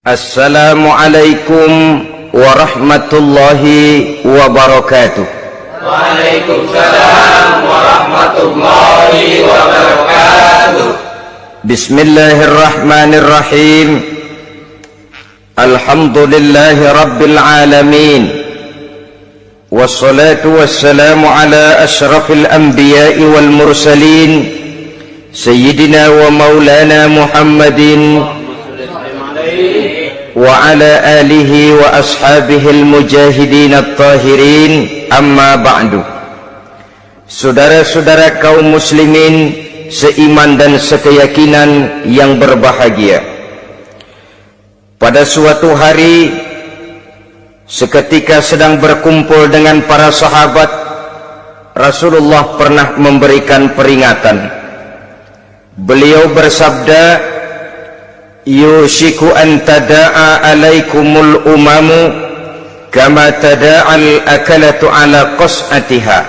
Assalamualaikum warahmatullahi wabarakatuh. Waalaikumsalam warahmatullahi wabarakatuh. Bismillahirrahmanirrahim. Alhamdulillahi rabbil alamin. Wassalatu wassalamu ala ashrafil anbiya'i wal mursalin, Sayyidina wa maulana Muhammadin wa ala alihi wa ashabihil mujahidin at-tahirin, amma ba'du. Saudara-saudara kaum muslimin seiman dan sekeyakinan yang berbahagia, pada suatu hari seketika sedang berkumpul dengan para sahabat, Rasulullah pernah memberikan peringatan. Beliau bersabda, yushiku an tada'a alaikumul umamu kama tada'al akalatu ala qas'atiha.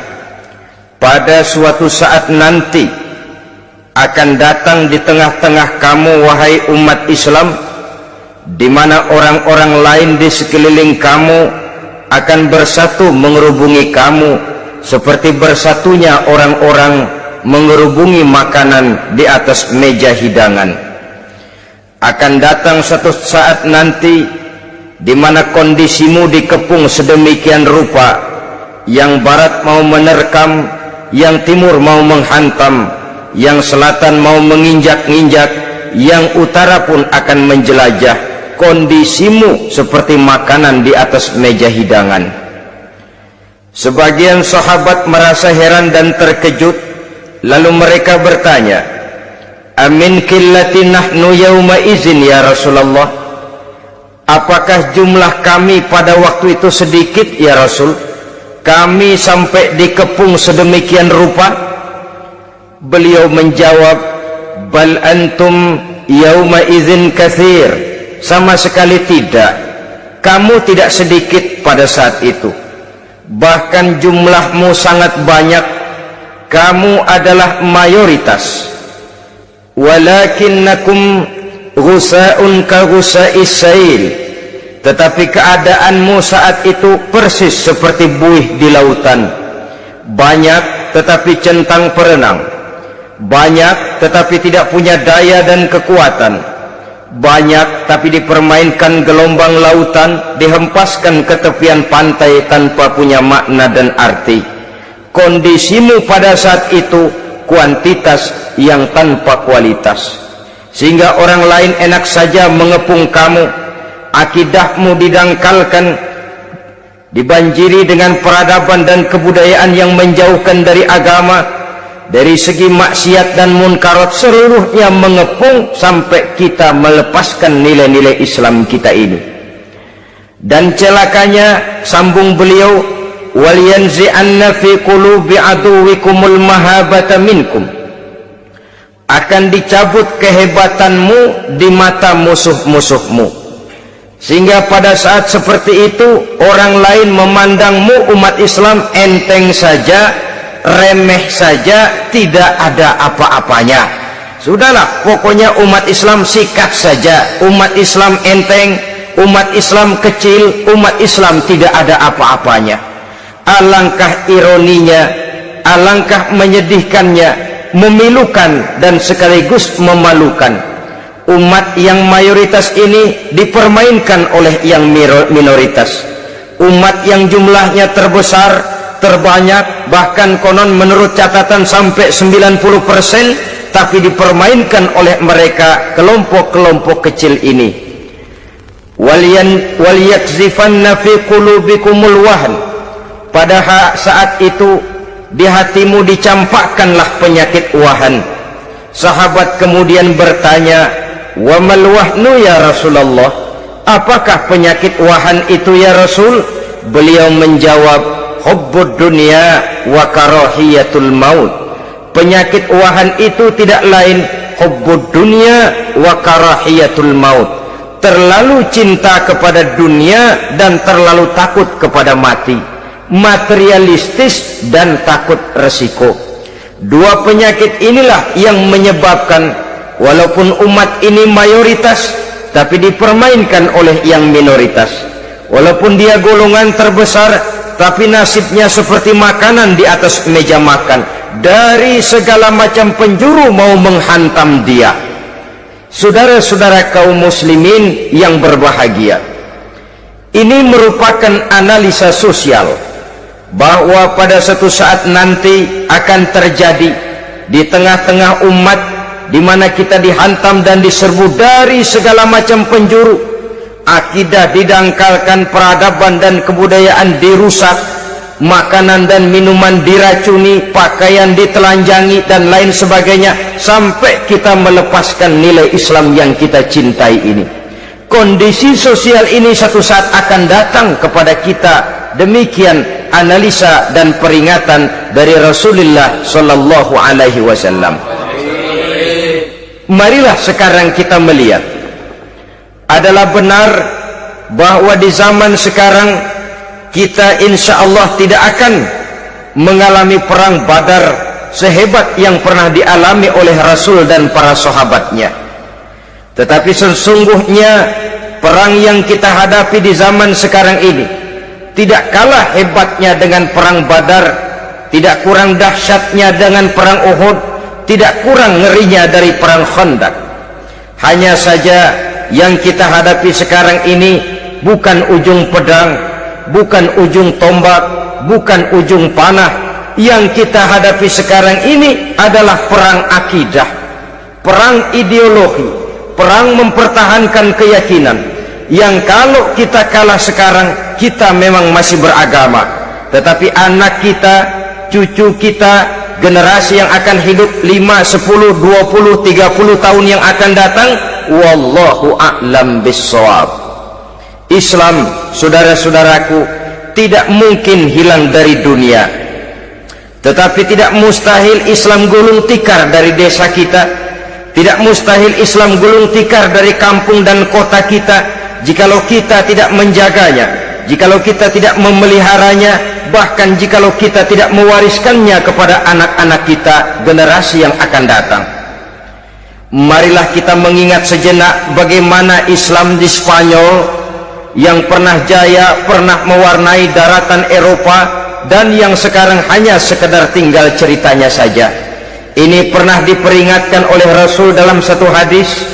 Pada suatu saat nanti akan datang di tengah-tengah kamu, wahai umat Islam, di mana orang-orang lain di sekeliling kamu akan bersatu mengerubungi kamu seperti bersatunya orang-orang mengerubungi makanan di atas meja hidangan. Akan datang satu saat nanti di mana kondisimu dikepung sedemikian rupa, yang barat mau menerkam, yang timur mau menghantam, yang selatan mau menginjak-injak, yang utara pun akan menjelajah. Kondisimu seperti makanan di atas meja hidangan. Sebagian sahabat merasa heran dan terkejut, lalu mereka bertanya, amin qillati nahnu yawma izin ya Rasulullah, apakah jumlah kami pada waktu itu sedikit ya Rasul, kami sampai dikepung sedemikian rupa? Beliau menjawab, bal antum yawma izin katsir, sama sekali tidak, kamu tidak sedikit pada saat itu, bahkan jumlahmu sangat banyak, kamu adalah mayoritas. Walakinnakum ghusa'un ka ghusa'is sail, tetapi keadaanmu saat itu persis seperti buih di lautan, banyak tetapi centang perenang, banyak tetapi tidak punya daya dan kekuatan, banyak tapi dipermainkan gelombang lautan, dihempaskan ke tepian pantai tanpa punya makna dan arti. Kondisimu pada saat itu kuantitas yang tanpa kualitas, sehingga orang lain enak saja mengepung kamu. Akidahmu didangkalkan, dibanjiri dengan peradaban dan kebudayaan yang menjauhkan dari agama. Dari segi maksiat dan munkarat seluruhnya mengepung sampai kita melepaskan nilai-nilai Islam kita ini. Dan celakanya, sambung beliau, wal yanzi'anna fi qulubi aduwikumul mahabata minkum, akan dicabut kehebatanmu di mata musuh-musuhmu, sehingga pada saat seperti itu orang lain memandangmu umat Islam enteng saja, remeh saja, tidak ada apa-apanya. Sudahlah, pokoknya umat Islam sikat saja, umat Islam enteng, umat Islam kecil, umat Islam tidak ada apa-apanya. Alangkah ironinya, alangkah menyedihkannya, memilukan dan sekaligus memalukan. Umat yang mayoritas ini dipermainkan oleh yang minoritas. Umat yang jumlahnya terbesar, terbanyak, bahkan konon menurut catatan sampai 90%, tapi dipermainkan oleh mereka kelompok-kelompok kecil ini. Wal yakzifanna fi qulubikumul wahn, pada saat itu di hatimu dicampakkanlah penyakit wahan. Sahabat kemudian bertanya, wa mal wahnu ya Rasulullah, apakah penyakit wahan itu ya Rasul? Beliau menjawab, hubbud dunya wa karahiyatul maut. Penyakit wahan itu tidak lain hubbud dunya wa karahiyatul maut, terlalu cinta kepada dunia dan terlalu takut kepada mati, materialistis dan takut resiko. Dua penyakit inilah yang menyebabkan walaupun umat ini mayoritas, tapi dipermainkan oleh yang minoritas. Walaupun dia golongan terbesar, tapi nasibnya seperti makanan di atas meja makan. Dari segala macam penjuru mau menghantam dia. Saudara-saudara kaum muslimin yang berbahagia, ini merupakan analisa sosial bahwa pada suatu saat nanti akan terjadi di tengah-tengah umat di mana kita dihantam dan diserbu dari segala macam penjuru. Akidah didangkalkan, peradaban dan kebudayaan dirusak, makanan dan minuman diracuni, pakaian ditelanjangi dan lain sebagainya, sampai kita melepaskan nilai Islam yang kita cintai ini. Kondisi sosial ini satu saat akan datang kepada kita. Demikian analisa dan peringatan dari Rasulullah sallallahu alaihi wasallam. Marilah sekarang kita melihat, adalah benar bahwa di zaman sekarang kita insya Allah tidak akan mengalami perang Badar sehebat yang pernah dialami oleh Rasul dan para sahabatnya. Tetapi sesungguhnya perang yang kita hadapi di zaman sekarang ini tidak kalah hebatnya dengan perang Badar, tidak kurang dahsyatnya dengan perang Uhud, tidak kurang ngerinya dari perang Khandaq. Hanya saja yang kita hadapi sekarang ini bukan ujung pedang, bukan ujung tombak, bukan ujung panah. Yang kita hadapi sekarang ini adalah perang akidah, perang ideologi, perang mempertahankan keyakinan. Yang kalau kita kalah sekarang, kita memang masih beragama, tetapi anak kita, cucu kita, generasi yang akan hidup 5, 10, 20, 30 tahun yang akan datang, wallahu a'lam bissawab. Islam, saudara-saudaraku, tidak mungkin hilang dari dunia, tetapi tidak mustahil Islam gulung tikar dari desa kita, tidak mustahil Islam gulung tikar dari kampung dan kota kita, jikalau kita tidak menjaganya, jikalau kita tidak memeliharanya, bahkan jikalau kita tidak mewariskannya kepada anak-anak kita, generasi yang akan datang. Marilah kita mengingat sejenak bagaimana Islam di Spanyol yang pernah jaya, pernah mewarnai daratan Eropa, dan yang sekarang hanya sekedar tinggal ceritanya saja. Ini pernah diperingatkan oleh Rasul dalam satu hadis,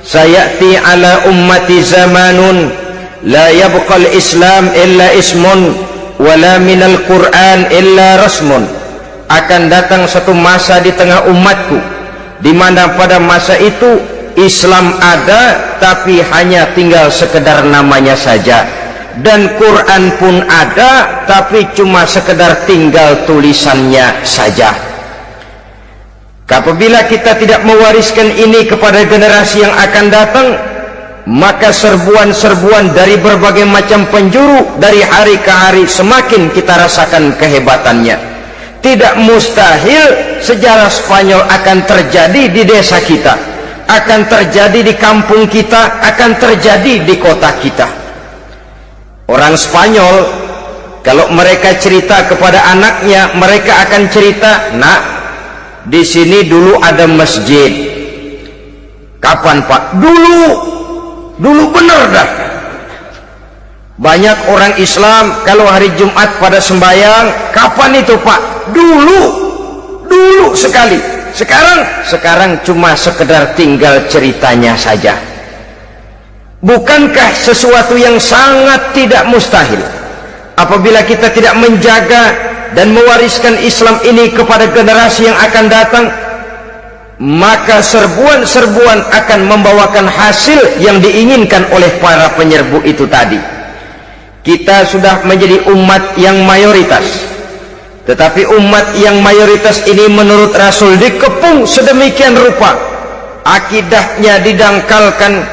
sayati ala ummati zamanun la yabqal Islam illa ismun wala minal Quran illa rasmun. Akan datang satu masa di tengah umatku di mana pada masa itu Islam ada tapi hanya tinggal sekedar namanya saja, dan Quran pun ada tapi cuma sekedar tinggal tulisannya saja. Apabila kita tidak mewariskan ini kepada generasi yang akan datang, maka serbuan-serbuan dari berbagai macam penjuru dari hari ke hari semakin kita rasakan kehebatannya. Tidak mustahil sejarah Spanyol akan terjadi di desa kita, akan terjadi di kampung kita, akan terjadi di kota kita. Orang Spanyol kalau mereka cerita kepada anaknya, mereka akan cerita, nak, di sini dulu ada masjid. Kapan Pak? Dulu bener dah. Banyak orang Islam kalau hari Jumat pada sembahyang, kapan itu Pak? Dulu sekali. Sekarang cuma sekedar tinggal ceritanya saja. Bukankah sesuatu yang sangat tidak mustahil apabila kita tidak menjaga dan mewariskan Islam ini kepada generasi yang akan datang, maka serbuan-serbuan akan membawakan hasil yang diinginkan oleh para penyerbu itu tadi. Kita sudah menjadi umat yang mayoritas, tetapi umat yang mayoritas ini menurut Rasul dikepung sedemikian rupa, akidahnya didangkalkan,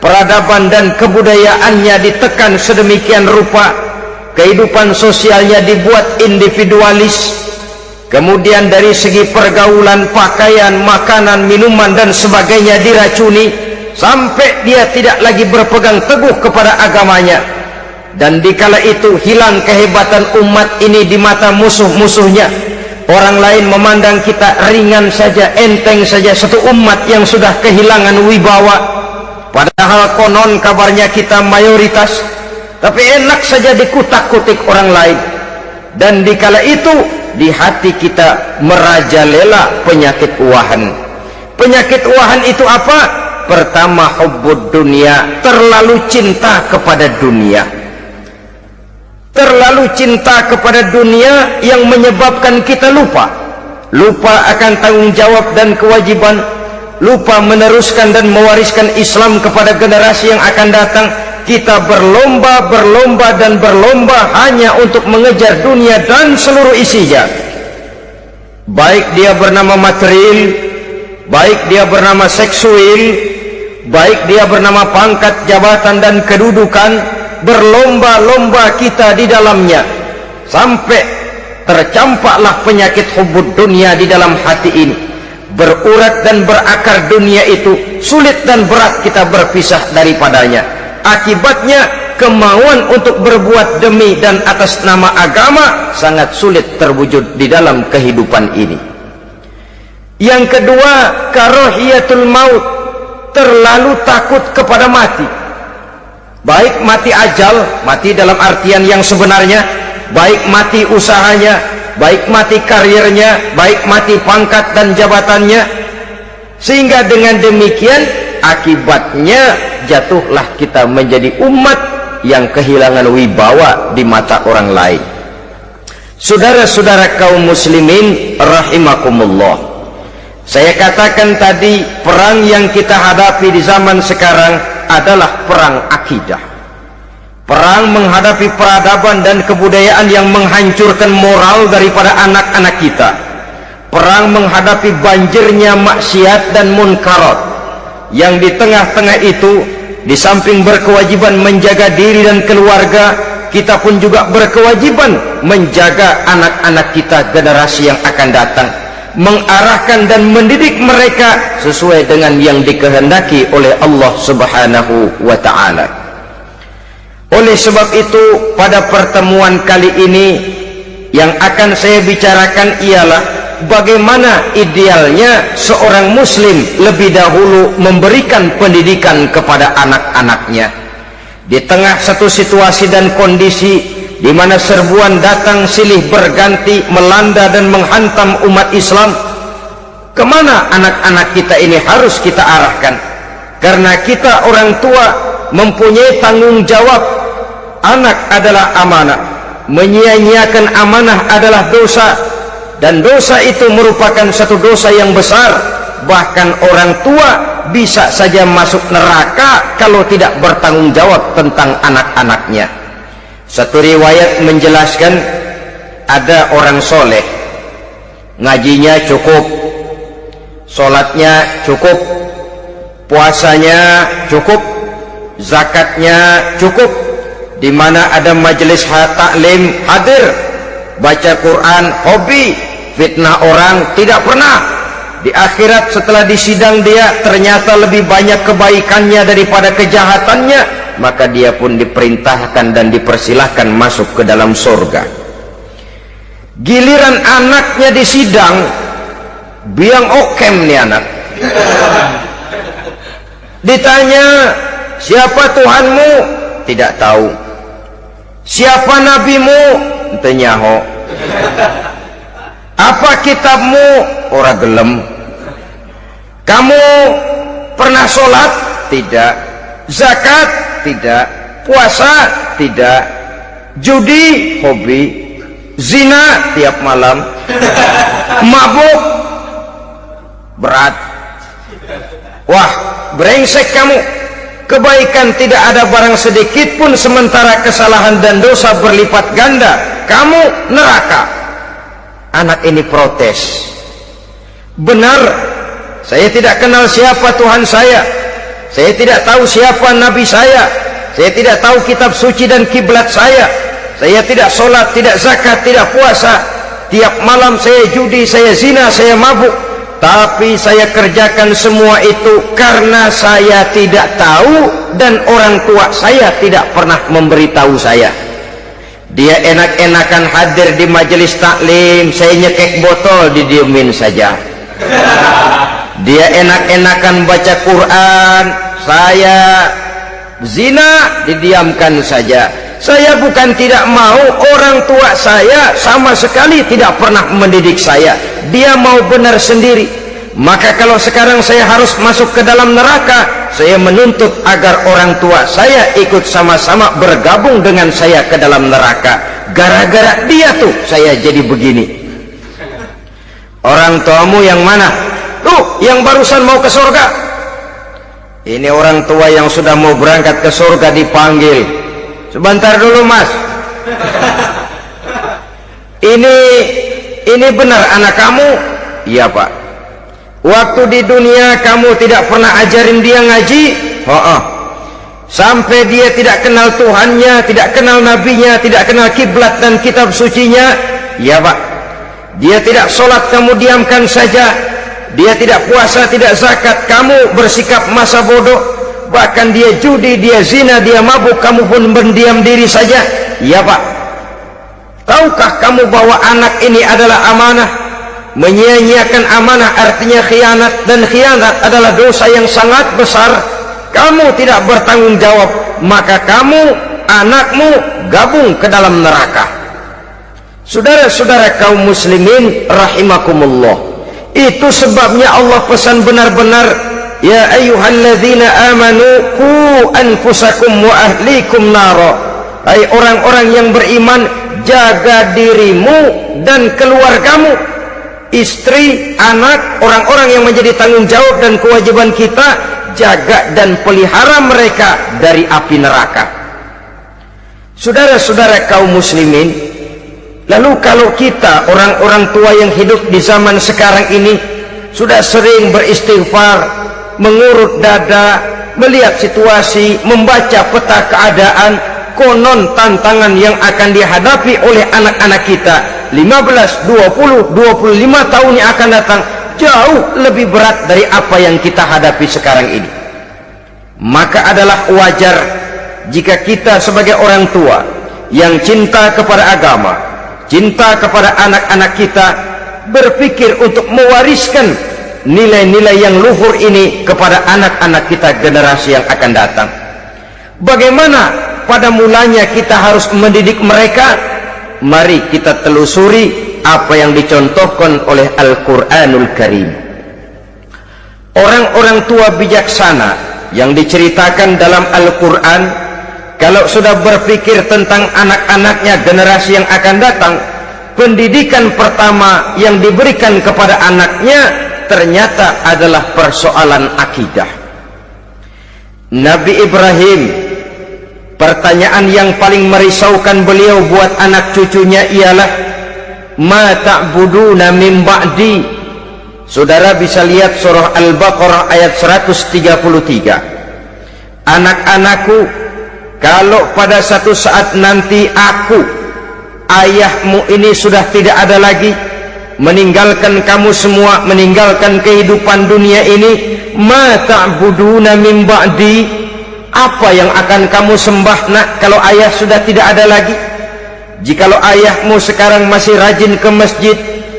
peradaban dan kebudayaannya ditekan sedemikian rupa, kehidupan sosialnya dibuat individualis, kemudian dari segi pergaulan, pakaian, makanan, minuman dan sebagainya diracuni, sampai dia tidak lagi berpegang teguh kepada agamanya. Dan dikala itu hilang kehebatan umat ini di mata musuh-musuhnya. Orang lain memandang kita ringan saja, enteng saja, satu umat yang sudah kehilangan wibawa. Padahal padahal konon kabarnya kita mayoritas, tapi enak saja dikutak-kutik orang lain. Dan dikala itu di hati kita merajalela penyakit uahan. Penyakit uahan itu apa? Pertama, hubbud dunia, terlalu cinta kepada dunia. Terlalu cinta kepada dunia yang menyebabkan kita lupa akan tanggung jawab dan kewajiban, lupa meneruskan dan mewariskan Islam kepada generasi yang akan datang. Kita berlomba dan berlomba hanya untuk mengejar dunia dan seluruh isinya, baik dia bernama material, baik dia bernama seksual, baik dia bernama pangkat, jabatan dan kedudukan. Berlomba-lomba kita di dalamnya sampai tercampaklah penyakit hubbud dunia di dalam hati ini. Berurat dan berakar dunia itu, sulit dan berat kita berpisah daripadanya. Akibatnya kemauan untuk berbuat demi dan atas nama agama sangat sulit terwujud di dalam kehidupan ini. Yang kedua, karahiyatul maut, terlalu takut kepada mati. Baik mati ajal, mati dalam artian yang sebenarnya, baik mati usahanya, baik mati karirnya, baik mati pangkat dan jabatannya. Sehingga dengan demikian akibatnya jatuhlah kita menjadi umat yang kehilangan wibawa di mata orang lain. Saudara-saudara kaum muslimin rahimakumullah, saya katakan tadi, perang yang kita hadapi di zaman sekarang adalah perang akidah. Perang menghadapi peradaban dan kebudayaan yang menghancurkan moral daripada anak-anak kita. Perang menghadapi banjirnya maksiat dan munkarat, yang di tengah-tengah itu, di samping berkewajiban menjaga diri dan keluarga, kita pun juga berkewajiban menjaga anak-anak kita, generasi yang akan datang, mengarahkan dan mendidik mereka sesuai dengan yang dikehendaki oleh Allah Subhanahu wa ta'ala. Oleh sebab itu, pada pertemuan kali ini yang akan saya bicarakan ialah bagaimana idealnya seorang muslim lebih dahulu memberikan pendidikan kepada anak-anaknya di tengah satu situasi dan kondisi di mana serbuan datang silih berganti melanda dan menghantam umat Islam. Kemana anak-anak kita ini harus kita arahkan? Karena kita orang tua mempunyai tanggung jawab. Anak adalah amanah, menyia-nyiakan amanah adalah dosa, dan dosa itu merupakan satu dosa yang besar. Bahkan orang tua bisa saja masuk neraka kalau tidak bertanggung jawab tentang anak-anaknya. Satu riwayat menjelaskan ada orang soleh, ngajinya cukup, sholatnya cukup, puasanya cukup, zakatnya cukup, di mana ada majelis taklim hadir, baca Quran hobi, fitnah orang tidak pernah. Di akhirat setelah disidang dia ternyata lebih banyak kebaikannya daripada kejahatannya, maka dia pun diperintahkan dan dipersilahkan masuk ke dalam surga. Giliran anaknya disidang, biang okem nih anak. Ditanya, siapa Tuhanmu? Tidak tahu. Siapa nabimu? Tenyaho. Apa kitabmu? Ora gelem. Kamu pernah sholat? Tidak. Zakat? Tidak. Puasa? Tidak. Judi? Hobi. Zina? Tiap malam. Mabuk? Berat. Wah, brengsek kamu. Kebaikan tidak ada barang sedikit pun, sementara kesalahan dan dosa berlipat ganda. Kamu neraka. Anak ini protes. Benar, saya tidak kenal siapa Tuhan saya. Saya tidak tahu siapa Nabi saya. Saya tidak tahu kitab suci dan kiblat saya. Saya tidak sholat, tidak zakat, tidak puasa. Tiap malam saya judi, saya zina, saya mabuk. Tapi saya kerjakan semua itu karena saya tidak tahu dan orang tua saya tidak pernah memberitahu saya. Dia enak-enakan hadir di majelis taklim, saya nyekek botol, didiemin saja. Dia enak-enakan baca Quran, saya Zina didiamkan saja. Saya bukan tidak mau, orang tua saya sama sekali tidak pernah mendidik saya. Dia mau benar sendiri. Maka kalau sekarang saya harus masuk ke dalam neraka, saya menuntut agar orang tua saya ikut sama-sama bergabung dengan saya ke dalam neraka. Gara-gara dia tuh saya jadi begini. Orang tuamu yang mana? Tuh, yang barusan mau ke surga. Ini orang tua yang sudah mau berangkat ke surga dipanggil. Sebentar dulu, Mas. Ini benar anak kamu? Iya, Pak. Waktu di dunia kamu tidak pernah ajarin dia ngaji? Sampai dia tidak kenal Tuhannya, tidak kenal nabinya, tidak kenal kiblat dan kitab sucinya? Iya, Pak. Dia tidak sholat, kamu diamkan saja. Dia tidak puasa, tidak zakat, kamu bersikap masa bodoh. Bahkan dia judi, dia zina, dia mabuk, kamu pun berdiam diri saja. Iya, Pak. Tahukah kamu bahwa anak ini adalah amanah? Menyia-nyiakan amanah artinya khianat, dan khianat adalah dosa yang sangat besar. Kamu tidak bertanggung jawab, maka kamu, anakmu gabung ke dalam neraka. Saudara-saudara kaum muslimin rahimakumullah, itu sebabnya Allah pesan benar-benar, ya ayyuhalladzina amanu qu anfusakum wa ahlikum nara. Hai orang-orang yang beriman, jaga dirimu dan keluargamu, istri, anak, orang-orang yang menjadi tanggung jawab dan kewajiban kita, jaga dan pelihara mereka dari api neraka. Saudara-saudara kaum muslimin, lalu kalau kita orang-orang tua yang hidup di zaman sekarang ini sudah sering beristighfar, mengurut dada, melihat situasi, membaca peta keadaan, konon tantangan yang akan dihadapi oleh anak-anak kita 15, 20, 25 tahun yang akan datang jauh lebih berat dari apa yang kita hadapi sekarang ini. Maka adalah wajar jika kita sebagai orang tua yang cinta kepada agama, cinta kepada anak-anak kita, berpikir untuk mewariskan nilai-nilai yang luhur ini kepada anak-anak kita generasi yang akan datang. Bagaimana pada mulanya kita harus mendidik mereka? Mari kita telusuri apa yang dicontohkan oleh Al-Quranul Karim. Orang-orang tua bijaksana yang diceritakan dalam Al-Quran, kalau sudah berpikir tentang anak-anaknya generasi yang akan datang, pendidikan pertama yang diberikan kepada anaknya ternyata adalah persoalan akidah. Nabi Ibrahim, pertanyaan yang paling merisaukan beliau buat anak cucunya ialah, ma ta'buduna min ba'di. Saudara bisa lihat surah Al-Baqarah ayat 133. Anak-anakku, kalau pada satu saat nanti aku, ayahmu ini sudah tidak ada lagi, meninggalkan kamu semua, meninggalkan kehidupan dunia ini, ma ta'buduna min ba'di, apa yang akan kamu sembah nak kalau ayah sudah tidak ada lagi? Jikalau ayahmu sekarang masih rajin ke masjid,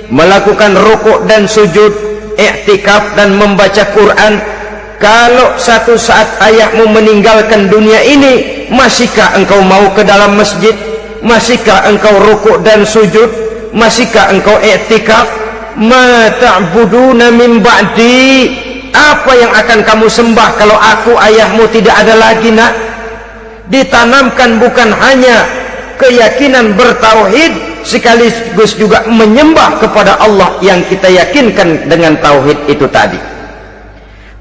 melakukan rukuk dan sujud, i'tikaf dan membaca Quran, kalau satu saat ayahmu meninggalkan dunia ini, masihkah engkau mau ke dalam masjid? Masihkah engkau rukuk dan sujud? Masihkah engkau i'tikaf? Ma ta'buduna min ba'di, apa yang akan kamu sembah kalau aku ayahmu tidak ada lagi nak? Ditanamkan bukan hanya keyakinan bertauhid, sekaligus juga menyembah kepada Allah yang kita yakinkan dengan tauhid itu tadi.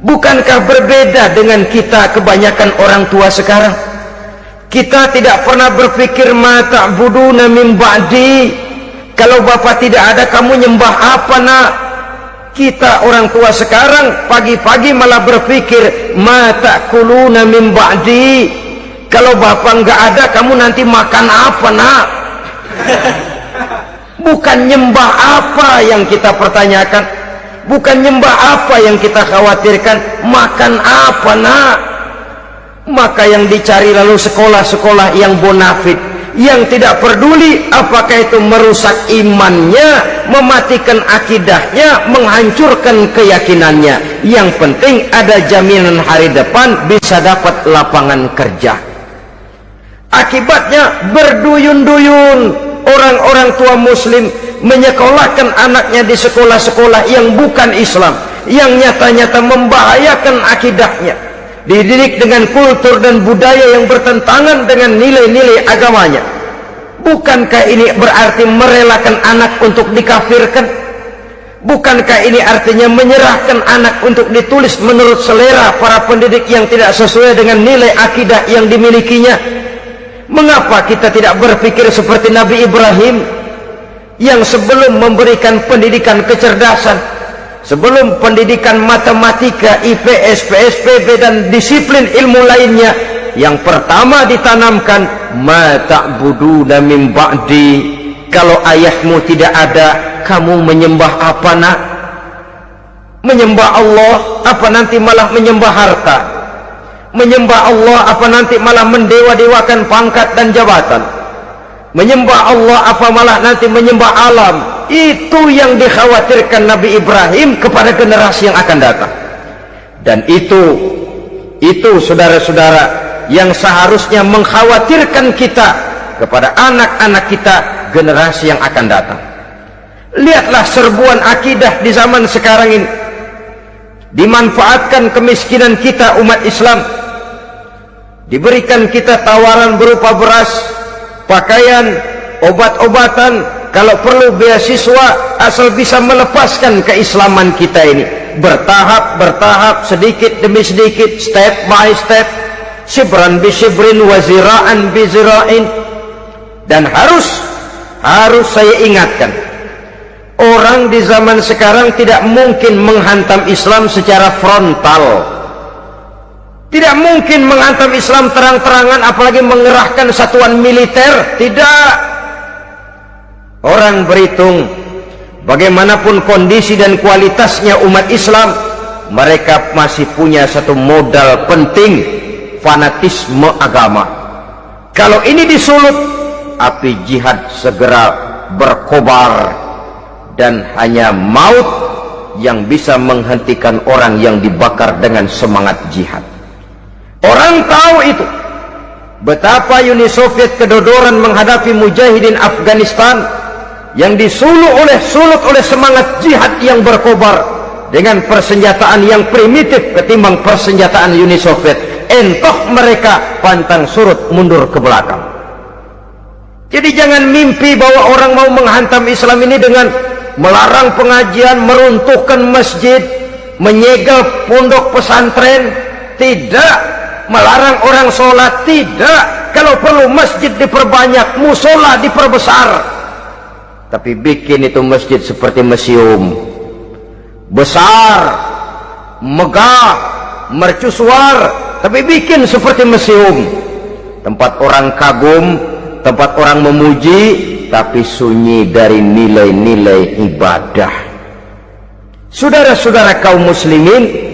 Bukankah berbeda dengan kita kebanyakan orang tua sekarang? Kita tidak pernah berpikir ma ta'buduna min ba'di, kalau bapak tidak ada kamu nyembah apa nak? Kita orang tua sekarang pagi-pagi malah berpikir ma ta'kuluna min ba'di, kalau bapak enggak ada kamu nanti makan apa nak? Bukan nyembah apa yang kita pertanyakan, bukan nyembah apa yang kita khawatirkan, makan apa nak? Maka yang dicari lalu sekolah-sekolah yang bonafit, yang tidak peduli apakah itu merusak imannya, mematikan akidahnya, menghancurkan keyakinannya. Yang penting ada jaminan hari depan bisa dapat lapangan kerja. Akibatnya berduyun-duyun orang-orang tua muslim menyekolahkan anaknya di sekolah-sekolah yang bukan Islam, yang nyata-nyata membahayakan akidahnya, dididik dengan kultur dan budaya yang bertentangan dengan nilai-nilai agamanya. Bukankah ini berarti merelakan anak untuk dikafirkan? Bukankah ini artinya menyerahkan anak untuk ditulis menurut selera para pendidik yang tidak sesuai dengan nilai akidah yang dimilikinya? Mengapa kita tidak berpikir seperti Nabi Ibrahim yang sebelum memberikan pendidikan kecerdasan, sebelum pendidikan matematika, IPS, PSPB dan disiplin ilmu lainnya, yang pertama ditanamkan, ma ta'buduna min ba'di, kalau ayahmu tidak ada, kamu menyembah apa nak? Menyembah Allah, apa nanti malah menyembah harta? Menyembah Allah, apa nanti malah mendewa-dewakan pangkat dan jabatan? Menyembah Allah, apa malah nanti menyembah alam? Itu yang dikhawatirkan Nabi Ibrahim kepada generasi yang akan datang. Dan itu saudara-saudara yang seharusnya mengkhawatirkan kita kepada anak-anak kita, generasi yang akan datang. Lihatlah serbuan akidah di zaman sekarang ini. Dimanfaatkan kemiskinan kita umat Islam, diberikan kita tawaran berupa beras, pakaian, obat-obatan, kalau perlu beasiswa, asal bisa melepaskan keislaman kita ini. Bertahap, sedikit demi sedikit, step by step, shibran bi shibrin wa zira'an bi zira'in. Dan harus saya ingatkan, orang di zaman sekarang tidak mungkin menghantam Islam secara frontal. Tidak mungkin menghantam Islam terang-terangan, apalagi mengerahkan satuan militer. Tidak. Orang berhitung bagaimanapun kondisi dan kualitasnya umat Islam, mereka masih punya satu modal penting, fanatisme agama. Kalau ini disulut, api jihad segera berkobar, dan hanya maut yang bisa menghentikan orang yang dibakar dengan semangat jihad. Orang tahu itu. Betapa Uni Soviet kedodoran menghadapi mujahidin Afghanistan yang disulut oleh semangat jihad yang berkobar dengan persenjataan yang primitif ketimbang persenjataan Uni Soviet. Entoh mereka pantang surut mundur ke belakang. Jadi jangan mimpi bahwa orang mau menghantam Islam ini dengan melarang pengajian, meruntuhkan masjid, menyegel pondok pesantren. Tidak. Melarang orang sholat, tidak. Kalau perlu masjid diperbanyak, musola diperbesar. Tapi bikin itu masjid seperti museum, besar, megah, mercusuar, tapi bikin seperti museum, tempat orang kagum, tempat orang memuji, tapi sunyi dari nilai-nilai ibadah. Saudara-saudara kaum muslimin,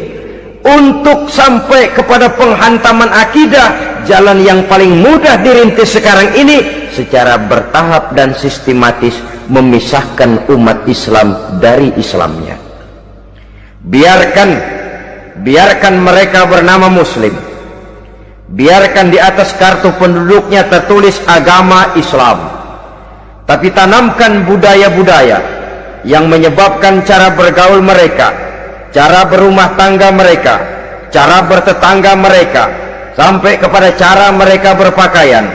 untuk sampai kepada penghantaman akidah, jalan yang paling mudah dirintis sekarang ini secara bertahap dan sistematis, memisahkan umat Islam dari Islamnya. Biarkan mereka bernama muslim, biarkan di atas kartu penduduknya tertulis agama Islam, tapi tanamkan budaya-budaya yang menyebabkan cara bergaul mereka, cara berumah tangga mereka, cara bertetangga mereka, sampai kepada cara mereka berpakaian,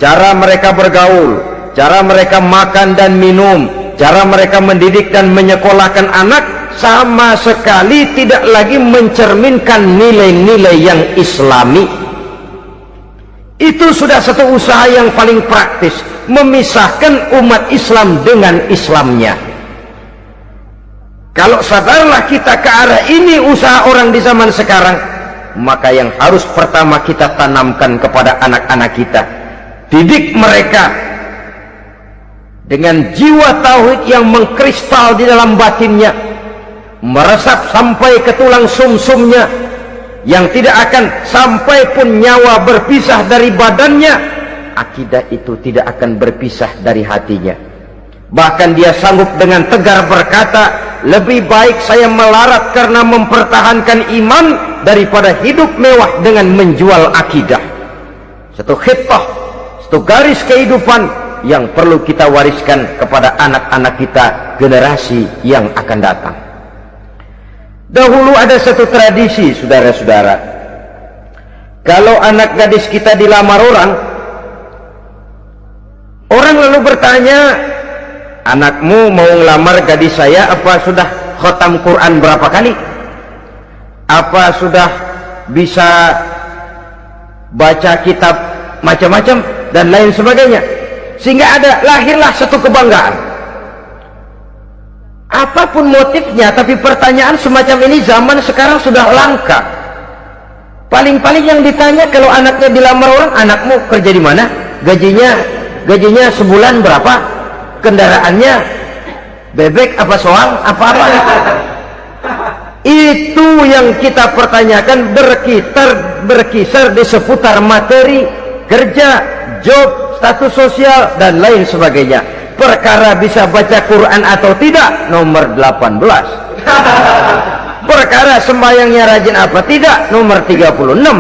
cara mereka bergaul, cara mereka makan dan minum, cara mereka mendidik dan menyekolahkan anak, sama sekali tidak lagi mencerminkan nilai-nilai yang islami. Itu sudah satu usaha yang paling praktis, memisahkan umat Islam dengan Islamnya. Kalau sadarlah kita ke arah ini usaha orang di zaman sekarang, maka yang harus pertama kita tanamkan kepada anak-anak kita, didik mereka dengan jiwa tauhid yang mengkristal di dalam batinnya, meresap sampai ke tulang sumsumnya, yang tidak akan sampai pun nyawa berpisah dari badannya, akidah itu tidak akan berpisah dari hatinya. Bahkan dia sanggup dengan tegar berkata, lebih baik saya melarat karena mempertahankan iman daripada hidup mewah dengan menjual akidah. Satu khittah, satu garis kehidupan yang perlu kita wariskan kepada anak-anak kita, generasi yang akan datang. Dahulu ada satu tradisi, saudara-saudara. Kalau anak gadis kita dilamar orang lalu bertanya, anakmu mau ngelamar gadis saya, apa sudah khatam Quran berapa kali? Apa sudah bisa baca kitab macam-macam dan lain sebagainya? Sehingga lahirlah satu kebanggaan. Apapun motifnya, tapi pertanyaan semacam ini zaman sekarang sudah langka. Paling-paling yang ditanya kalau anaknya dilamar orang, anakmu kerja di mana? Gajinya sebulan berapa? Kendaraannya bebek apa soal apa-apa? Itu yang kita pertanyakan, berkisar di seputar materi, kerja, job, status sosial dan lain sebagainya. Perkara bisa baca Quran atau tidak, nomor 18. Perkara sembahyangnya rajin apa tidak, nomor 36.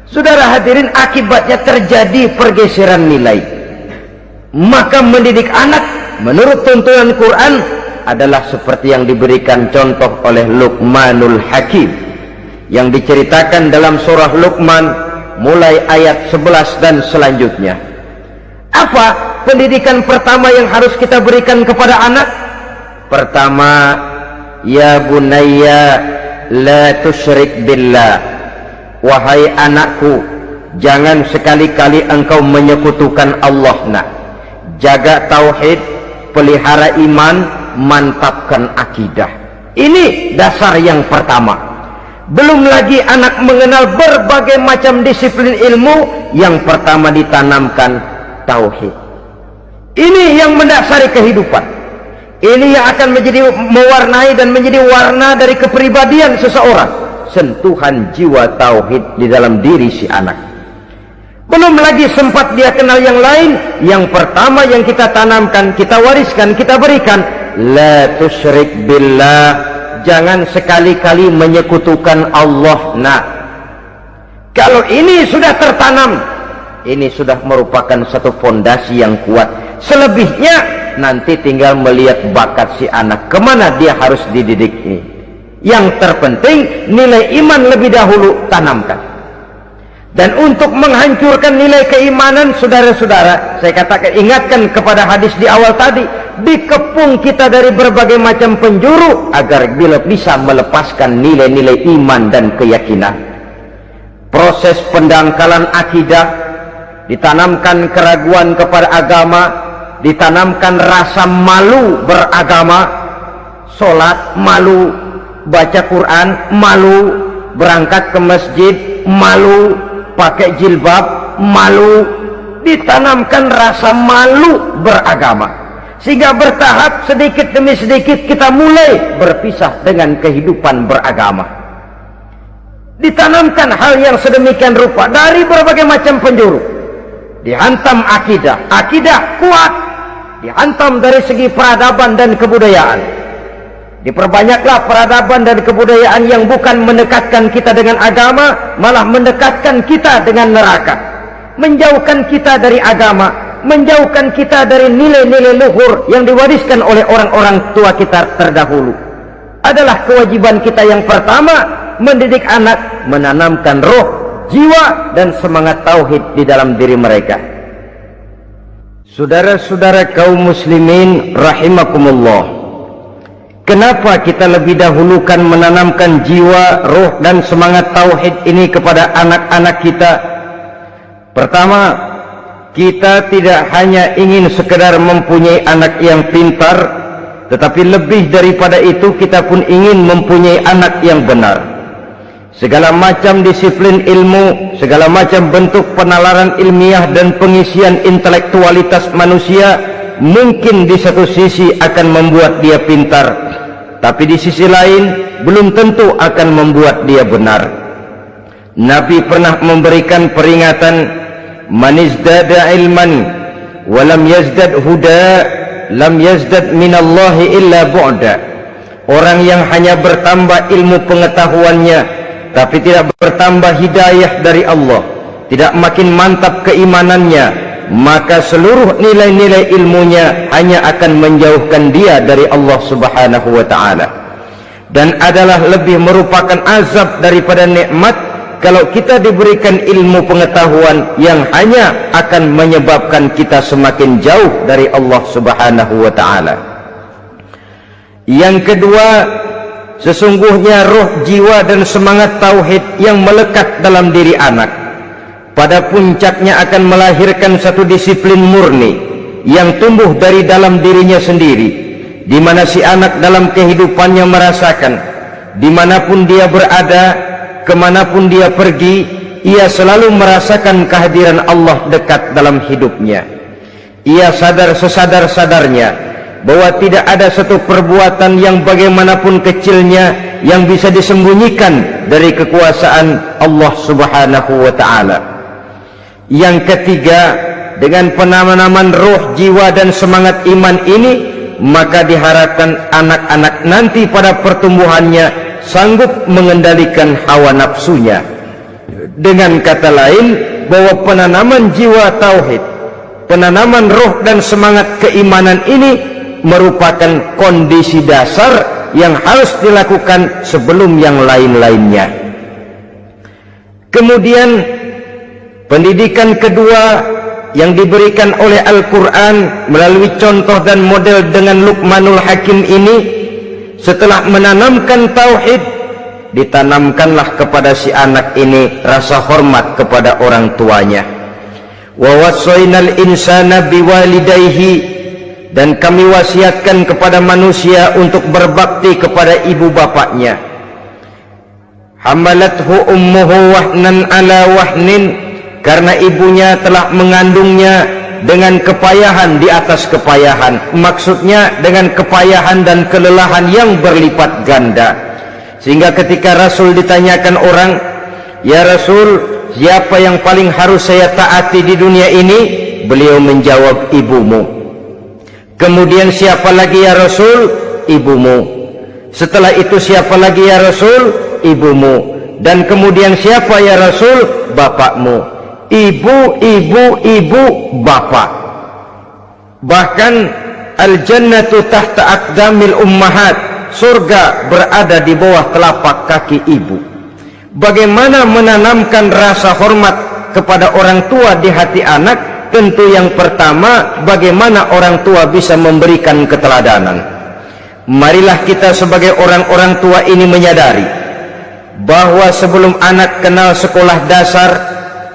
Saudara hadirin, akibatnya terjadi pergeseran nilai. Maka mendidik anak menurut tuntunan Quran adalah seperti yang diberikan contoh oleh Luqmanul Hakim, yang diceritakan dalam surah Luqman mulai ayat 11 dan selanjutnya. Apa pendidikan pertama yang harus kita berikan kepada anak? Pertama, ya bunayya la tusyrik billah. Wahai anakku, jangan sekali-kali engkau menyekutukan Allah. Nak, jaga tauhid, pelihara iman, mantapkan akidah. Ini dasar yang pertama. Belum lagi anak mengenal berbagai macam disiplin ilmu. Yang pertama ditanamkan tauhid. Ini yang mendasari kehidupan. Ini yang akan menjadi mewarnai dan menjadi warna dari kepribadian seseorang. Sentuhan jiwa tauhid di dalam diri si anak. Belum lagi sempat dia kenal yang lain. Yang pertama yang kita tanamkan, kita wariskan, kita berikan, la tusyrik billah. Jangan sekali-kali menyekutukan Allah. Nah, kalau ini sudah tertanam, ini sudah merupakan satu fondasi yang kuat. Selebihnya nanti tinggal melihat bakat si anak, kemana dia harus dididik ini. Yang terpenting nilai iman lebih dahulu tanamkan. Dan untuk menghancurkan nilai keimanan, saudara-saudara, saya katakan, ingatkan kepada hadis di awal tadi, dikepung kita dari berbagai macam penjuru agar bila bisa melepaskan nilai-nilai iman dan keyakinan. Proses pendangkalan akidah, ditanamkan keraguan kepada agama, ditanamkan rasa malu beragama, sholat malu, baca Quran malu, berangkat ke masjid malu, pakai jilbab malu. Ditanamkan rasa malu beragama, sehingga bertahap sedikit demi sedikit kita mulai berpisah dengan kehidupan beragama. Ditanamkan hal yang sedemikian rupa dari berbagai macam penjuru. Dihantam akidah, akidah kuat, dihantam dari segi peradaban dan kebudayaan. Diperbanyaklah peradaban dan kebudayaan yang bukan mendekatkan kita dengan agama, malah mendekatkan kita dengan neraka. Menjauhkan kita dari agama, menjauhkan kita dari nilai-nilai luhur yang diwariskan oleh orang-orang tua kita terdahulu. Adalah kewajiban kita yang pertama, mendidik anak, menanamkan roh, jiwa dan semangat tauhid di dalam diri mereka. Saudara-saudara kaum muslimin rahimakumullah, kenapa kita lebih dahulukan menanamkan jiwa, roh dan semangat tauhid ini kepada anak-anak kita? Pertama, kita tidak hanya ingin sekedar mempunyai anak yang pintar, tetapi lebih daripada itu kita pun ingin mempunyai anak yang benar. Segala macam disiplin ilmu, segala macam bentuk penalaran ilmiah dan pengisian intelektualitas manusia mungkin di satu sisi akan membuat dia pintar, tapi di sisi lain belum tentu akan membuat dia benar. Nabi pernah memberikan peringatan, man izdada ilman wa lam yazdad huda lam yazdad minallahi illa bu'da. Orang yang hanya bertambah ilmu pengetahuannya tapi tidak bertambah hidayah dari Allah, tidak makin mantap keimanannya, maka seluruh nilai-nilai ilmunya hanya akan menjauhkan dia dari Allah Subhanahu wa ta'ala. Dan adalah lebih merupakan azab daripada nikmat kalau kita diberikan ilmu pengetahuan yang hanya akan menyebabkan kita semakin jauh dari Allah Subhanahu wa ta'ala. Yang kedua, sesungguhnya roh, jiwa dan semangat tauhid yang melekat dalam diri anak pada puncaknya akan melahirkan satu disiplin murni yang tumbuh dari dalam dirinya sendiri, di mana si anak dalam kehidupannya merasakan dimanapun dia berada, kemanapun dia pergi, ia selalu merasakan kehadiran Allah dekat dalam hidupnya. Ia sadar sesadar-sadarnya bahwa tidak ada satu perbuatan yang bagaimanapun kecilnya yang bisa disembunyikan dari kekuasaan Allah Subhanahu wa ta'ala. Yang ketiga, dengan penanaman roh, jiwa dan semangat iman ini, maka diharapkan anak-anak nanti pada pertumbuhannya sanggup mengendalikan hawa nafsunya. Dengan kata lain, bahwa penanaman jiwa tauhid, penanaman roh dan semangat keimanan ini merupakan kondisi dasar yang harus dilakukan sebelum yang lain-lainnya. Kemudian pendidikan kedua yang diberikan oleh Al-Quran melalui contoh dan model dengan Luqmanul Hakim ini, setelah menanamkan tauhid, ditanamkanlah kepada si anak ini rasa hormat kepada orang tuanya. Wa wassaynal insana biwalidayhi, dan kami wasiatkan kepada manusia untuk berbakti kepada ibu bapaknya. Hamalathu ummuhu wahnan ala wahnin, karena ibunya telah mengandungnya dengan kepayahan di atas kepayahan, maksudnya dengan kepayahan dan kelelahan yang berlipat ganda. Sehingga ketika Rasul ditanyakan orang, "Ya Rasul, siapa yang paling harus saya taati di dunia ini?" Beliau menjawab, "Ibumu." Kemudian, "Siapa lagi ya Rasul?" "Ibumu." Setelah itu, "Siapa lagi ya Rasul?" "Ibumu." Dan kemudian, "Siapa ya Rasul?" "Bapakmu." Ibu, ibu, ibu, bapak. Bahkan al-jannatu tahta aqdamil ummahat, surga berada di bawah telapak kaki ibu. Bagaimana menanamkan rasa hormat kepada orang tua di hati anak? Tentu yang pertama, bagaimana orang tua bisa memberikan keteladanan. Marilah kita sebagai orang-orang tua ini menyadari bahwa sebelum anak kenal sekolah dasar,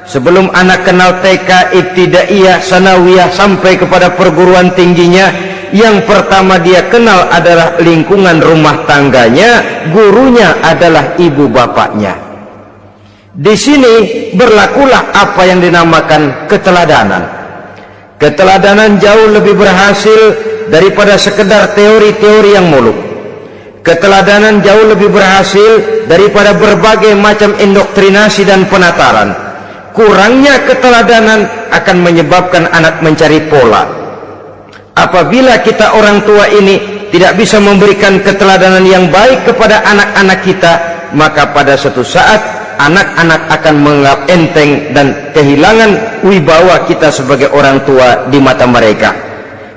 sebelum anak kenal TK, ibtidaiyah, sanawiyah sampai kepada perguruan tingginya, yang pertama dia kenal adalah lingkungan rumah tangganya, gurunya adalah ibu bapaknya. Di sini berlakulah apa yang dinamakan keteladanan. Keteladanan jauh lebih berhasil daripada sekedar teori-teori yang muluk. Keteladanan jauh lebih berhasil daripada berbagai macam indoktrinasi dan penataran. Kurangnya keteladanan akan menyebabkan anak mencari pola. Apabila kita orang tua ini tidak bisa memberikan keteladanan yang baik kepada anak-anak kita, maka pada suatu saat anak-anak akan menganggap enteng dan kehilangan wibawa kita sebagai orang tua di mata mereka.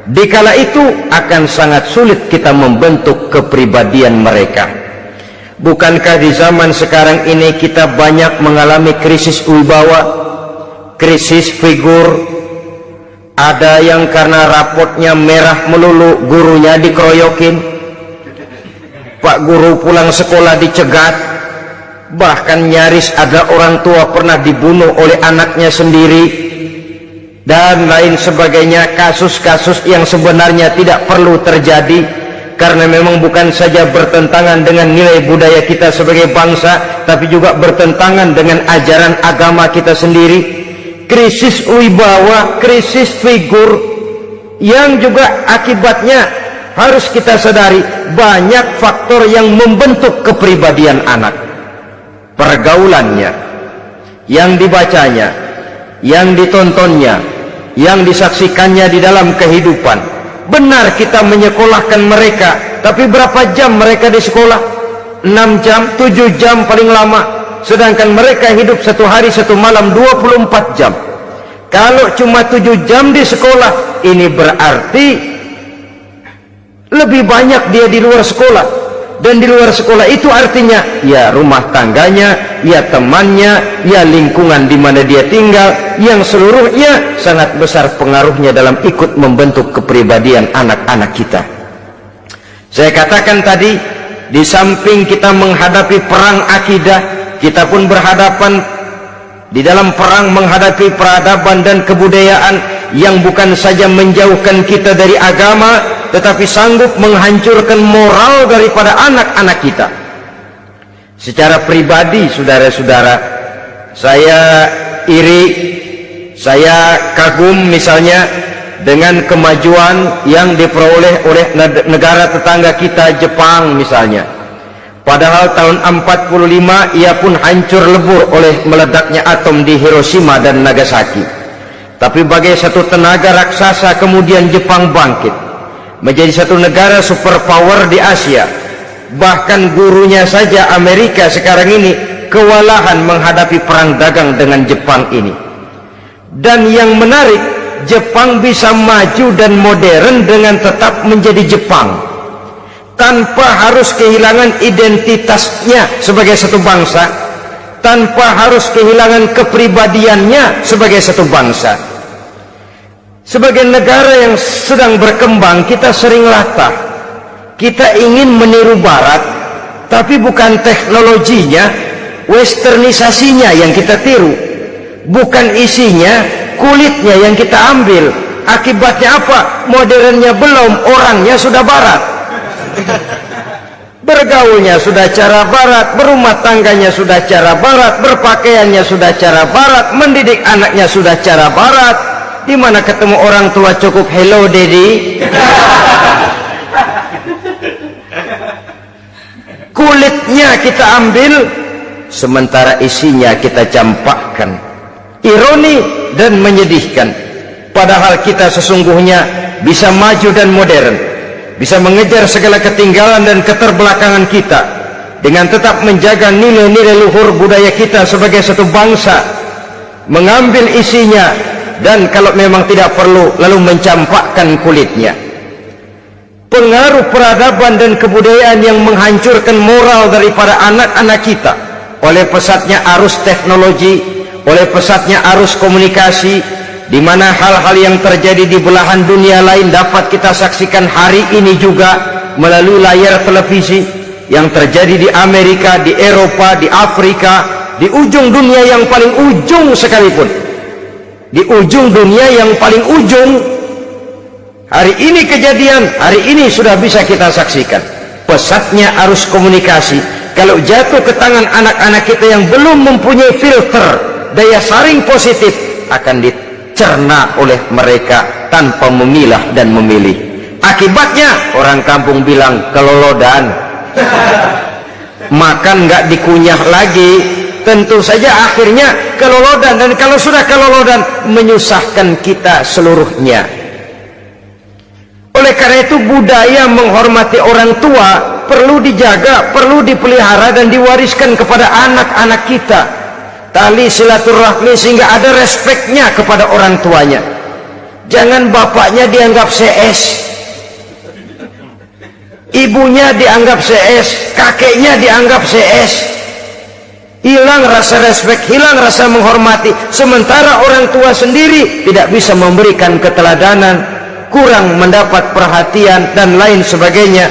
Dikala itu akan sangat sulit kita membentuk kepribadian mereka. Bukankah di zaman sekarang ini kita banyak mengalami krisis wibawa, krisis figur? Ada yang karena rapotnya merah melulu, gurunya dikeroyokin, Pak Guru pulang sekolah dicegat. Bahkan nyaris ada orang tua pernah dibunuh oleh anaknya sendiri, dan lain sebagainya. Kasus-kasus yang sebenarnya tidak perlu terjadi, karena memang bukan saja bertentangan dengan nilai budaya kita sebagai bangsa, tapi juga bertentangan dengan ajaran agama kita sendiri. Krisis wibawa, krisis figur, yang juga akibatnya harus kita sadari banyak faktor yang membentuk kepribadian anak. Pergaulannya, yang dibacanya, yang ditontonnya, yang disaksikannya di dalam kehidupan. Benar kita menyekolahkan mereka, tapi berapa jam mereka di sekolah? 6 jam, 7 jam paling lama. Sedangkan mereka hidup satu hari satu malam 24 jam. Kalau cuma 7 jam di sekolah, ini berarti lebih banyak dia di luar sekolah. Dan di luar sekolah itu artinya ya rumah tangganya, ya temannya, ya lingkungan di mana dia tinggal, yang seluruhnya sangat besar pengaruhnya dalam ikut membentuk kepribadian anak-anak kita. Saya katakan tadi, di samping kita menghadapi perang akidah, kita pun berhadapan di dalam perang menghadapi peradaban dan kebudayaan yang bukan saja menjauhkan kita dari agama, tetapi sanggup menghancurkan moral daripada anak-anak kita. Secara pribadi, saudara-saudara, saya iri, saya kagum misalnya dengan kemajuan yang diperoleh oleh negara tetangga kita, Jepang misalnya. Padahal tahun 45 ia pun hancur lebur oleh meledaknya atom di Hiroshima dan Nagasaki. Tapi bagai satu tenaga raksasa kemudian Jepang bangkit menjadi satu negara superpower di Asia. Bahkan gurunya saja Amerika sekarang ini kewalahan menghadapi perang dagang dengan Jepang ini. Dan yang menarik, Jepang bisa maju dan modern dengan tetap menjadi Jepang, tanpa harus kehilangan identitasnya sebagai satu bangsa, tanpa harus kehilangan kepribadiannya sebagai satu bangsa. Sebagai negara yang sedang berkembang, kita sering latah. Kita ingin meniru barat, tapi bukan teknologinya, westernisasinya yang kita tiru. Bukan isinya, kulitnya yang kita ambil. Akibatnya apa? Modernnya belum, orangnya sudah barat. Bergaulnya sudah cara barat, berumah tangganya sudah cara barat, berpakaiannya sudah cara barat, mendidik anaknya sudah cara barat. Di mana ketemu orang tua cukup hello daddy. Kulitnya kita ambil, sementara isinya kita campakkan. Ironi dan menyedihkan. Padahal kita sesungguhnya bisa maju dan modern, bisa mengejar segala ketinggalan dan keterbelakangan kita, dengan tetap menjaga nilai-nilai luhur budaya kita sebagai satu bangsa, mengambil isinya, dan kalau memang tidak perlu lalu mencampakkan kulitnya. Pengaruh peradaban dan kebudayaan yang menghancurkan moral daripada anak-anak kita oleh pesatnya arus teknologi, oleh pesatnya arus komunikasi, di mana hal-hal yang terjadi di belahan dunia lain dapat kita saksikan hari ini juga melalui layar televisi, yang terjadi di Amerika, di Eropa, di Afrika, di ujung dunia yang paling ujung sekalipun. Di ujung dunia yang paling ujung, hari ini kejadian, hari ini sudah bisa kita saksikan. Pesatnya arus komunikasi, kalau jatuh ke tangan anak-anak kita yang belum mempunyai filter, daya saring positif, akan dicerna oleh mereka tanpa memilah dan memilih. Akibatnya orang kampung bilang kelolodan. Makan nggak dikunyah lagi, tentu saja akhirnya kelolodan, dan kalau sudah kelolodan menyusahkan kita seluruhnya. Oleh karena itu budaya menghormati orang tua perlu dijaga, perlu dipelihara dan diwariskan kepada anak-anak kita. Tali silaturahmi sehingga ada respeknya kepada orang tuanya. Jangan bapaknya dianggap CS, ibunya dianggap CS, kakeknya dianggap CS. Hilang rasa respek, hilang rasa menghormati. Sementara orang tua sendiri tidak bisa memberikan keteladanan, kurang mendapat perhatian dan lain sebagainya.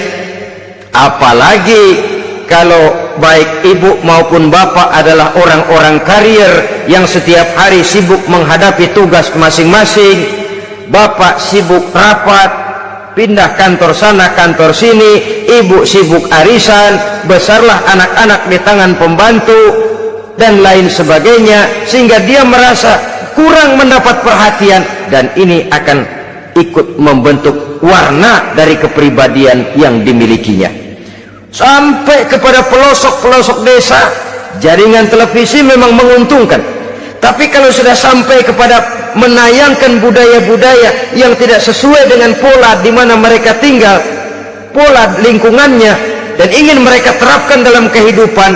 Apalagi kalau baik ibu maupun bapak adalah orang-orang karier yang setiap hari sibuk menghadapi tugas masing-masing. Bapak sibuk rapat, pindah kantor sana kantor sini, ibu sibuk arisan, besarlah anak-anak di tangan pembantu dan lain sebagainya, sehingga dia merasa kurang mendapat perhatian, dan ini akan ikut membentuk warna dari kepribadian yang dimilikinya. Sampai kepada pelosok-pelosok desa, jaringan televisi memang menguntungkan, Tapi kalau sudah sampai kepada menayangkan budaya-budaya yang tidak sesuai dengan pola di mana mereka tinggal, pola lingkungannya, dan ingin mereka terapkan dalam kehidupan,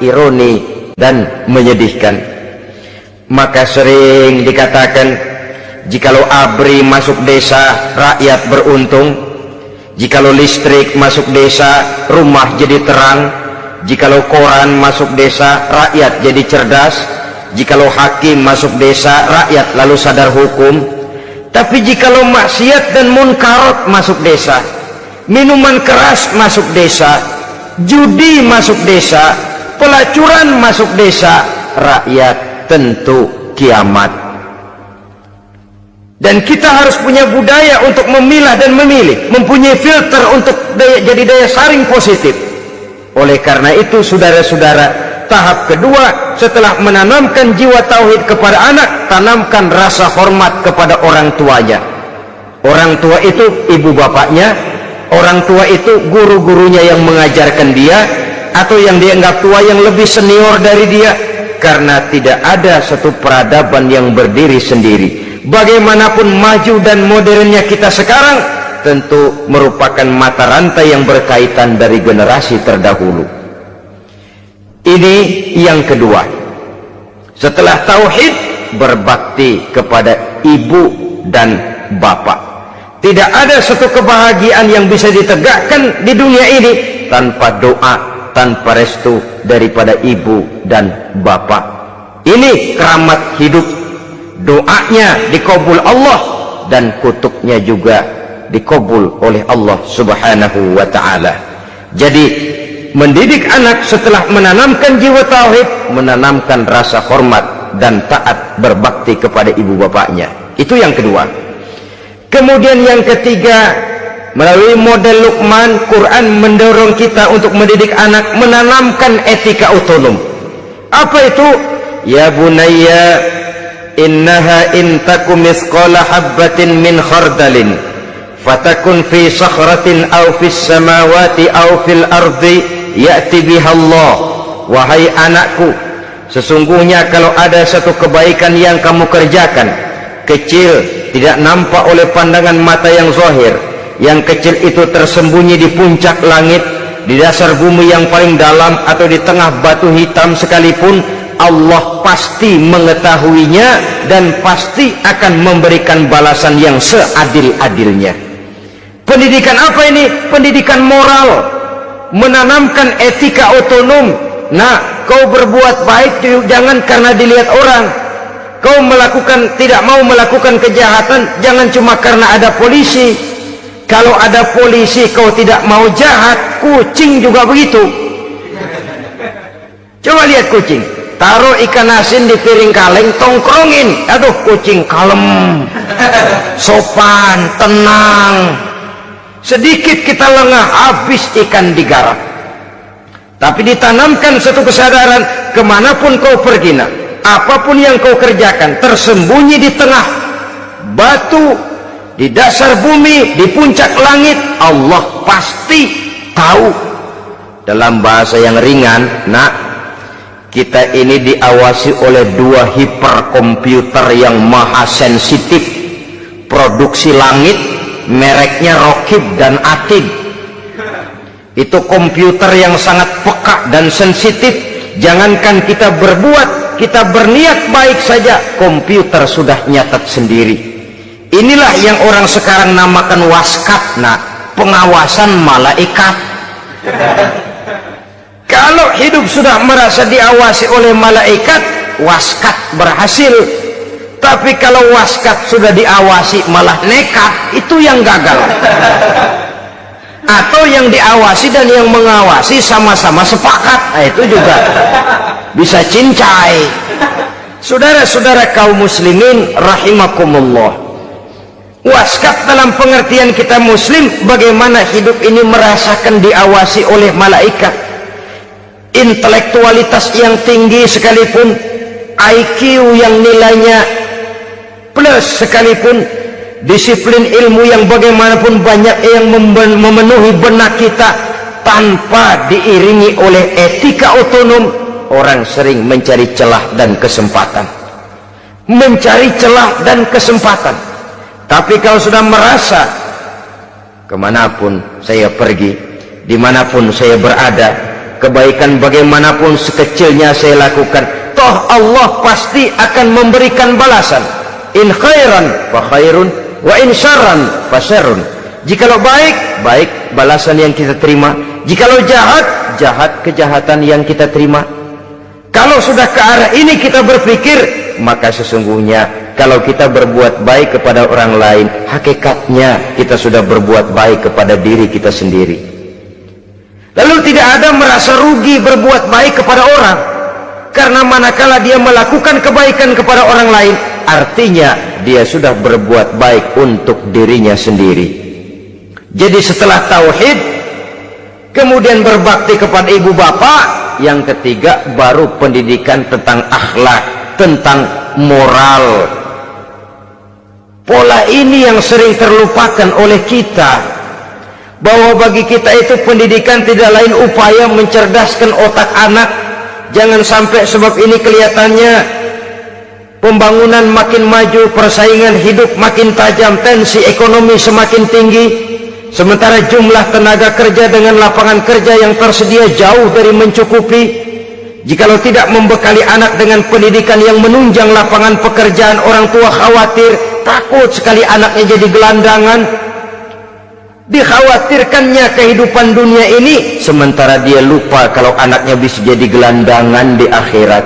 ironi dan menyedihkan. Maka sering dikatakan, jikalau ABRI masuk desa, rakyat beruntung. Jikalau listrik masuk desa, rumah jadi terang. Jikalau koran masuk desa, rakyat jadi cerdas. Jikalau hakim masuk desa, rakyat lalu sadar hukum. Tapi jikalau maksiat dan munkarat masuk desa, minuman keras masuk desa, judi masuk desa, pelacuran masuk desa, rakyat tentu kiamat. Dan kita harus punya budaya untuk memilah dan memilih, mempunyai filter untuk jadi daya saring positif. Oleh karena itu, saudara-saudara, tahap kedua setelah menanamkan jiwa tauhid kepada anak, tanamkan rasa hormat kepada orang tuanya. Orang tua itu ibu bapaknya, orang tua itu guru-gurunya yang mengajarkan dia, atau yang dianggap tua yang lebih senior dari dia. Karena tidak ada satu peradaban yang berdiri sendiri. Bagaimanapun maju dan modernnya kita sekarang, tentu merupakan mata rantai yang berkaitan dari generasi terdahulu. Ini yang kedua. Setelah tauhid, berbakti kepada ibu dan bapak. Tidak ada satu kebahagiaan yang bisa ditegakkan di dunia ini tanpa doa, tanpa restu daripada ibu dan bapak. Ini keramat hidup. Doanya dikabul Allah dan kutuknya juga dikabul oleh Allah Subhanahu wa ta'ala. Jadi mendidik anak setelah menanamkan jiwa tauhid, menanamkan rasa hormat dan taat berbakti kepada ibu bapaknya. Itu yang kedua. Kemudian yang ketiga, melalui model Luqman, Quran mendorong kita untuk mendidik anak, menanamkan etika otonom. Apa itu? Ya bunayya, innaha in takum mithqala habbatin min khardalin fatakun fi sakhratin aw fis samawati aw fil ardi ya'ti biha Allah. Wahai anakku, sesungguhnya kalau ada satu kebaikan yang kamu kerjakan, kecil, tidak nampak oleh pandangan mata yang zahir, yang kecil itu tersembunyi di puncak langit, di dasar bumi yang paling dalam, atau di tengah batu hitam sekalipun, Allah pasti mengetahuinya dan pasti akan memberikan balasan yang seadil-adilnya. Pendidikan apa ini? Pendidikan moral, menanamkan etika otonom. Nah, kau berbuat baik jangan karena dilihat orang. Kau tidak mau melakukan kejahatan jangan cuma karena ada polisi. Kalau ada polisi kau tidak mau jahat, kucing juga begitu. Coba lihat kucing, taruh ikan asin di piring kaleng, tongkrongin, aduh kucing kalem, sopan, tenang. Sedikit kita lengah, habis ikan digarap. Tapi ditanamkan satu kesadaran, kemanapun kau pergi, nak, apapun yang kau kerjakan, tersembunyi di tengah batu, di dasar bumi, di puncak langit, Allah pasti tahu. Dalam bahasa yang ringan, nak, kita ini diawasi oleh dua hiperkomputer yang maha sensitif, produksi langit, mereknya Rokib dan Atid. Itu komputer yang sangat peka dan sensitif. Jangankan kita berbuat, kita berniat baik saja, komputer sudah nyatat sendiri. Inilah yang orang sekarang namakan waskat, nah, pengawasan malaikat. Kalau hidup sudah merasa diawasi oleh malaikat, waskat berhasil. Tapi kalau waskat sudah diawasi malah nekat, itu yang gagal. Atau yang diawasi dan yang mengawasi sama-sama sepakat, nah, itu juga bisa cincai. Saudara-saudara kaum muslimin rahimakumullah, waskat dalam pengertian kita muslim, bagaimana hidup ini merasakan diawasi oleh malaikat. Intelektualitas yang tinggi sekalipun, IQ yang nilainya plus sekalipun, disiplin ilmu yang bagaimanapun banyak yang memenuhi benak kita, tanpa diiringi oleh etika otonom, orang sering mencari celah dan kesempatan. mencari celah dan kesempatan. Tapi kalau sudah merasa kemanapun saya pergi, dimanapun saya berada, kebaikan bagaimanapun sekecilnya saya lakukan, toh Allah pasti akan memberikan balasan. In khairan fa khairun, wa in syarran fa syarrun. Jikalau baik, baik balasan yang kita terima. Jikalau jahat, jahat kejahatan yang kita terima. Kalau sudah ke arah ini kita berpikir, maka sesungguhnya kalau kita berbuat baik kepada orang lain, hakikatnya kita sudah berbuat baik kepada diri kita sendiri. Lalu tidak ada merasa rugi berbuat baik kepada orang, karena manakala dia melakukan kebaikan kepada orang lain, artinya dia sudah berbuat baik untuk dirinya sendiri. Jadi setelah tauhid, kemudian berbakti kepada ibu bapak, yang ketiga baru pendidikan tentang akhlak, tentang moral. Pola ini yang sering terlupakan oleh kita, bahwa bagi kita itu pendidikan tidak lain upaya mencerdaskan otak anak. Jangan sampai sebab ini kelihatannya pembangunan makin maju, persaingan hidup makin tajam, tensi ekonomi semakin tinggi, sementara jumlah tenaga kerja dengan lapangan kerja yang tersedia jauh dari mencukupi. Jikalau tidak membekali anak dengan pendidikan yang menunjang lapangan pekerjaan, orang tua khawatir, takut sekali anaknya jadi gelandangan. Dikhawatirkannya kehidupan dunia ini, sementara dia lupa kalau anaknya bisa jadi gelandangan di akhirat.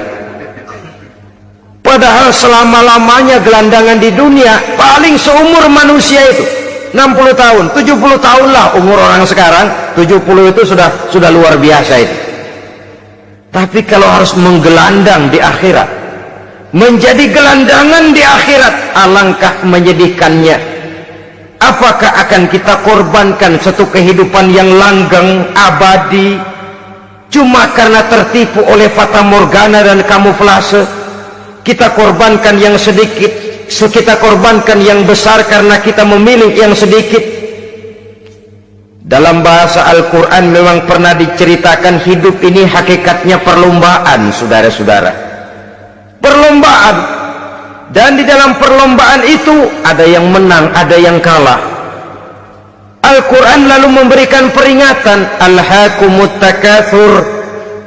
Padahal selama-lamanya gelandangan di dunia paling seumur manusia itu 60 tahun, 70 tahun lah umur orang sekarang. 70 itu sudah luar biasa itu. Tapi kalau harus menggelandang di akhirat, menjadi gelandangan di akhirat, alangkah menyedihkannya. Apakah akan kita korbankan satu kehidupan yang langgeng, abadi, cuma karena tertipu oleh fata morgana dan kamuflase? Kita korbankan yang sedikit, kita korbankan yang besar karena kita memilih yang sedikit. Dalam bahasa Al-Quran memang pernah diceritakan hidup ini hakikatnya perlombaan, saudara-saudara. Perlombaan. Dan di dalam perlombaan itu ada yang menang, ada yang kalah. Al-Quran lalu memberikan peringatan, alhaakumut takatsur,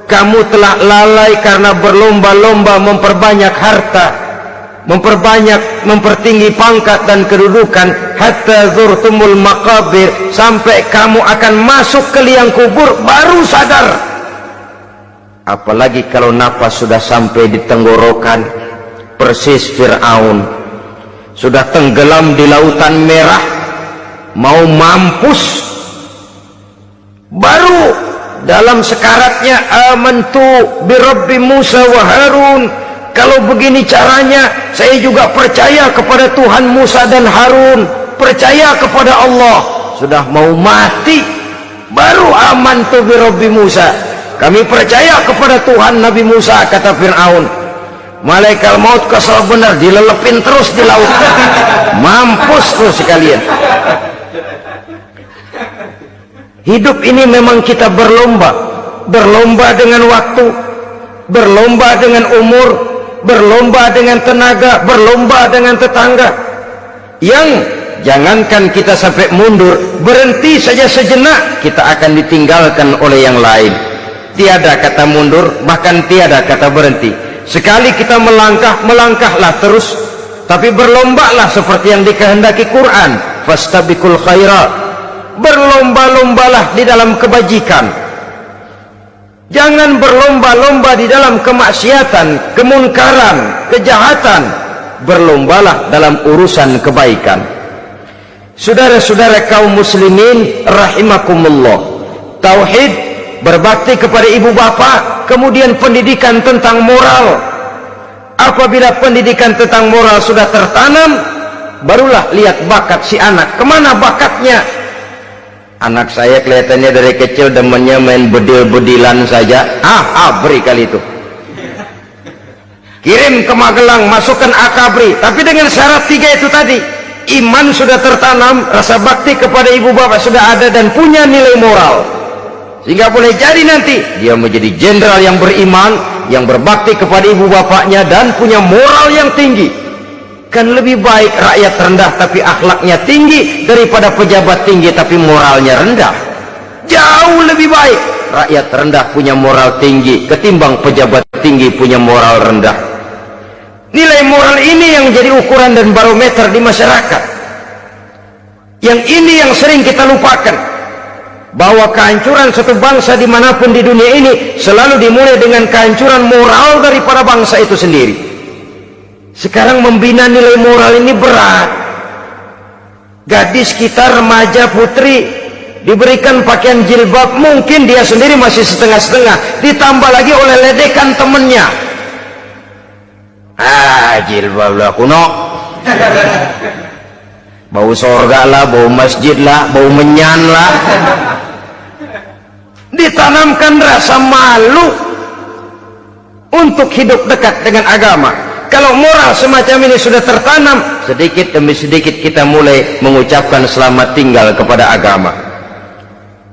kamu telah lalai karena berlomba-lomba memperbanyak harta, mempertinggi pangkat dan kedudukan, hatta zurtumul maqabir, sampai kamu akan masuk ke liang kubur baru sadar. Apalagi kalau nafas sudah sampai di tenggorokan, persis Fir'aun sudah tenggelam di lautan merah, mau mampus, baru dalam sekaratnya amantu birabbi Musa wa Harun, kalau begini caranya saya juga percaya kepada Tuhan Musa dan Harun, percaya kepada Allah. Sudah mau mati baru amantu birabbi Musa, kami percaya kepada Tuhan Nabi Musa, kata Fir'aun. Malaikat maut kesal benar, dilelepin terus di laut, mampus terus sekalian. Hidup ini memang kita berlomba dengan waktu, berlomba dengan umur, berlomba dengan tenaga, berlomba dengan tetangga. Yang jangankan kita sampai mundur, berhenti saja sejenak, kita akan ditinggalkan oleh yang lain. Tiada kata mundur, bahkan tiada kata berhenti. Sekali kita melangkah, melangkahlah terus, tapi berlombalah seperti yang dikehendaki Quran, fastabiqul khairat, berlomba-lombalah di dalam kebajikan. Jangan berlomba-lomba di dalam kemaksiatan, kemunkaran, kejahatan. Berlombalah dalam urusan kebaikan. Saudara-saudara kaum muslimin rahimakumullah, tauhid, berbakti kepada ibu bapak, kemudian pendidikan tentang moral. Apabila pendidikan tentang moral sudah tertanam, barulah lihat bakat si anak, kemana bakatnya. Anak saya kelihatannya dari kecil demennya main bedil-bedilan saja, abri kali itu, kirim ke Magelang, masukkan akabri. Tapi dengan syarat 3 itu tadi, iman sudah tertanam, rasa bakti kepada ibu bapak sudah ada, dan punya nilai moral, sehingga boleh jadi nanti dia menjadi jenderal yang beriman, yang berbakti kepada ibu bapaknya, dan punya moral yang tinggi. Kan lebih baik rakyat rendah tapi akhlaknya tinggi daripada pejabat tinggi tapi moralnya rendah. Jauh lebih baik rakyat rendah punya moral tinggi ketimbang pejabat tinggi punya moral rendah. Nilai moral ini yang jadi ukuran dan barometer di masyarakat. Yang ini yang sering kita lupakan, bahwa kehancuran satu bangsa dimanapun di dunia ini selalu dimulai dengan kehancuran moral daripada bangsa itu sendiri. Sekarang membina nilai moral ini berat. Gadis kita, remaja, putri diberikan pakaian jilbab, mungkin dia sendiri masih setengah-setengah, ditambah lagi oleh ledekan temennya. Jilbab lah kuno, bau sorga lah, bau masjid lah, bau menyan lah. Ditanamkan rasa malu untuk hidup dekat dengan agama. Kalau moral semacam ini sudah tertanam, sedikit demi sedikit kita mulai mengucapkan selamat tinggal kepada agama.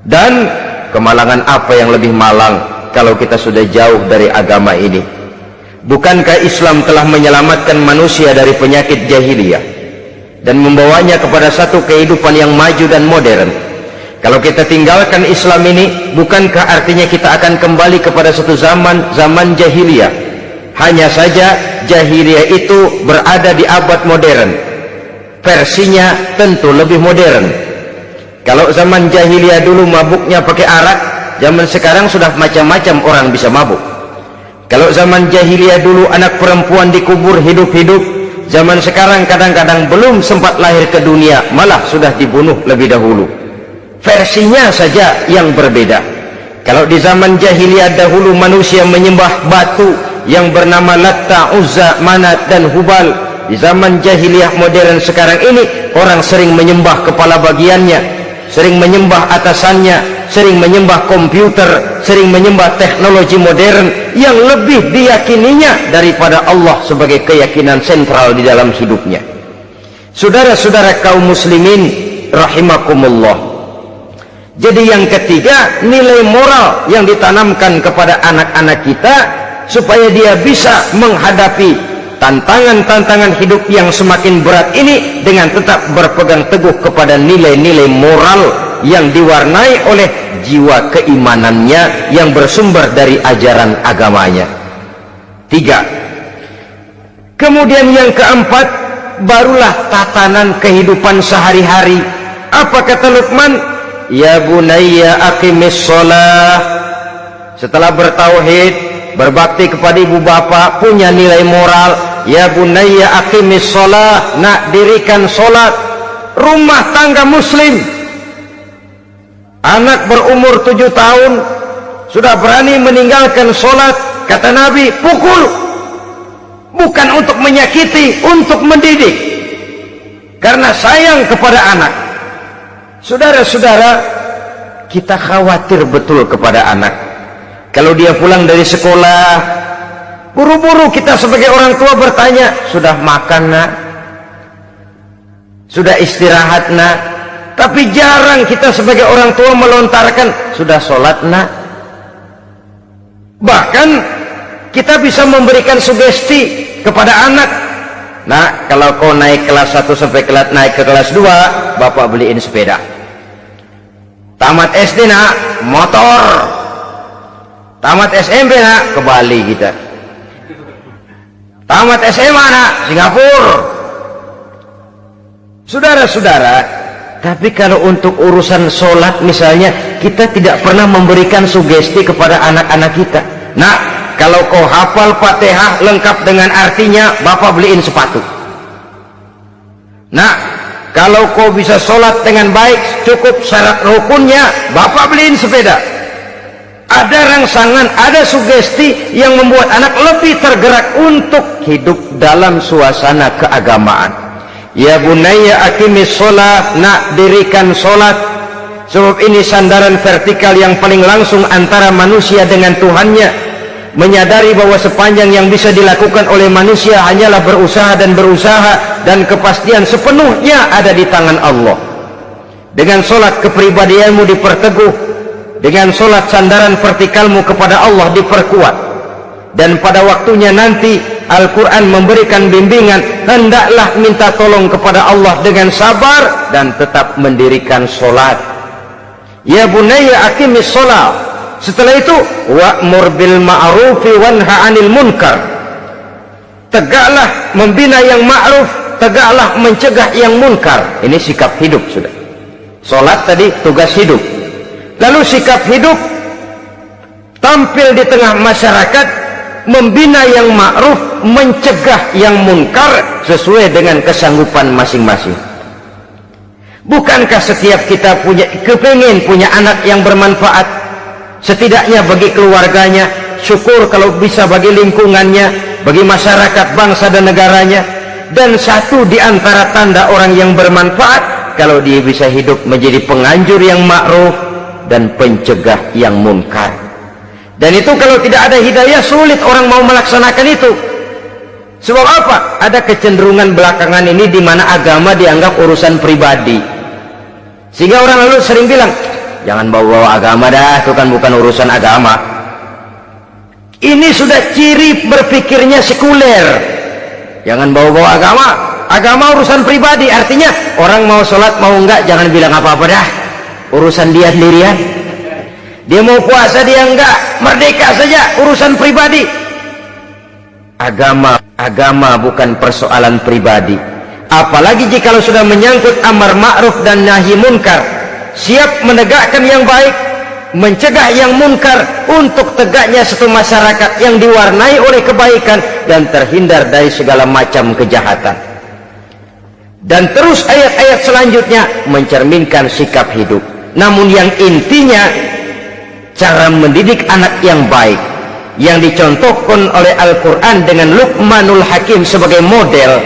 Dan kemalangan apa yang lebih malang kalau kita sudah jauh dari agama ini? Bukankah Islam telah menyelamatkan manusia dari penyakit jahiliyah dan membawanya kepada satu kehidupan yang maju dan modern? Kalau kita tinggalkan Islam ini, bukankah artinya kita akan kembali kepada satu zaman jahiliyah? Hanya saja jahiliyah itu berada di abad modern, versinya tentu lebih modern. Kalau zaman jahiliyah dulu mabuknya pakai arak, zaman sekarang sudah macam-macam orang bisa mabuk. Kalau zaman jahiliyah dulu anak perempuan dikubur hidup-hidup, zaman sekarang kadang-kadang belum sempat lahir ke dunia malah sudah dibunuh lebih dahulu. Versinya saja yang berbeda. Kalau di zaman jahiliyah dahulu manusia menyembah batu yang bernama Latta, Uzza, Manat dan Hubal, di zaman jahiliyah modern sekarang ini orang sering menyembah kepala bagiannya, sering menyembah atasannya, sering menyembah komputer, sering menyembah teknologi modern yang lebih diyakininya daripada Allah sebagai keyakinan sentral di dalam hidupnya. Saudara-saudara kaum muslimin rahimakumullah. Jadi yang ketiga, nilai moral yang ditanamkan kepada anak-anak kita supaya dia bisa menghadapi tantangan-tantangan hidup yang semakin berat ini dengan tetap berpegang teguh kepada nilai-nilai moral yang diwarnai oleh jiwa keimanannya yang bersumber dari ajaran agamanya. 3. Kemudian yang keempat, barulah tatanan kehidupan sehari-hari. Apa kata Luqman? Ya bunayya aqimis sholah. Setelah bertauhid, berbakti kepada ibu bapa, punya nilai moral. Ya bunayya aqimis sholah, nak dirikan sholat. Rumah tangga muslim, anak berumur 7 tahun sudah berani meninggalkan sholat, kata Nabi, pukul. Bukan untuk menyakiti, untuk mendidik, karena sayang kepada anak. Saudara-saudara, kita khawatir betul kepada anak. Kalau dia pulang dari sekolah, buru-buru kita sebagai orang tua bertanya, sudah makan nak? Sudah istirahat nak? Tapi jarang kita sebagai orang tua melontarkan, sudah sholat nak? Bahkan kita bisa memberikan sugesti kepada anak. Nah, kalau kau naik kelas 1 sampai naik ke kelas 2, bapak beliin sepeda. Tamat SD nak, motor. Tamat SMP nak, ke Bali kita. Tamat SMA nak, Singapura. Saudara-saudara, tapi kalau untuk urusan sholat misalnya, kita tidak pernah memberikan sugesti kepada anak-anak kita. Nah, kalau kau hafal Fatihah lengkap dengan artinya, bapak beliin sepatu. Nah, kalau kau bisa sholat dengan baik, cukup syarat rukunnya, bapak beliin sepeda. Ada rangsangan, ada sugesti yang membuat anak lebih tergerak untuk hidup dalam suasana keagamaan. Ya bunayya aqimis sholat, nak dirikan sholat. Sebab ini sandaran vertikal yang paling langsung antara manusia dengan Tuhannya. Menyadari bahwa sepanjang yang bisa dilakukan oleh manusia hanyalah berusaha dan berusaha, dan kepastian sepenuhnya ada di tangan Allah. Dengan sholat kepribadianmu diperteguh, dengan sholat sandaran vertikalmu kepada Allah diperkuat. Dan pada waktunya nanti Al-Quran memberikan bimbingan, hendaklah minta tolong kepada Allah dengan sabar dan tetap mendirikan solat. Ya bunayya aqimis sholat. Setelah itu wa'mur bil ma'rufi wanha 'anil munkar. Tegaklah membina yang ma'ruf, tegaklah mencegah yang munkar. Ini sikap hidup sudah. Solat tadi tugas hidup. Lalu sikap hidup tampil di tengah masyarakat, membina yang ma'ruf, mencegah yang munkar sesuai dengan kesanggupan masing-masing. Bukankah setiap kita kepingin punya anak yang bermanfaat, setidaknya bagi keluarganya, syukur kalau bisa bagi lingkungannya, bagi masyarakat, bangsa dan negaranya. Dan satu di antara tanda orang yang bermanfaat, kalau dia bisa hidup menjadi penganjur yang ma'ruf dan pencegah yang munkar. Dan itu kalau tidak ada hidayah, sulit orang mau melaksanakan itu. Sebab apa? Ada kecenderungan belakangan ini di mana agama dianggap urusan pribadi, sehingga orang lalu sering bilang, jangan bawa-bawa agama dah, itu kan bukan urusan agama. Ini sudah ciri berpikirnya sekuler. Jangan bawa-bawa agama, agama urusan pribadi. Artinya orang mau sholat mau enggak, jangan bilang apa-apa dah, urusan dia sendirian. Dia mau puasa dia enggak, merdeka saja, urusan pribadi. Agama bukan persoalan pribadi. Apalagi jika sudah menyangkut amar ma'ruf dan nahi munkar, siap menegakkan yang baik, mencegah yang munkar, untuk tegaknya satu masyarakat yang diwarnai oleh kebaikan dan terhindar dari segala macam kejahatan. Dan terus ayat-ayat selanjutnya mencerminkan sikap hidup. Namun yang intinya, cara mendidik anak yang baik yang dicontohkan oleh Al-Quran dengan Luqmanul Hakim sebagai model.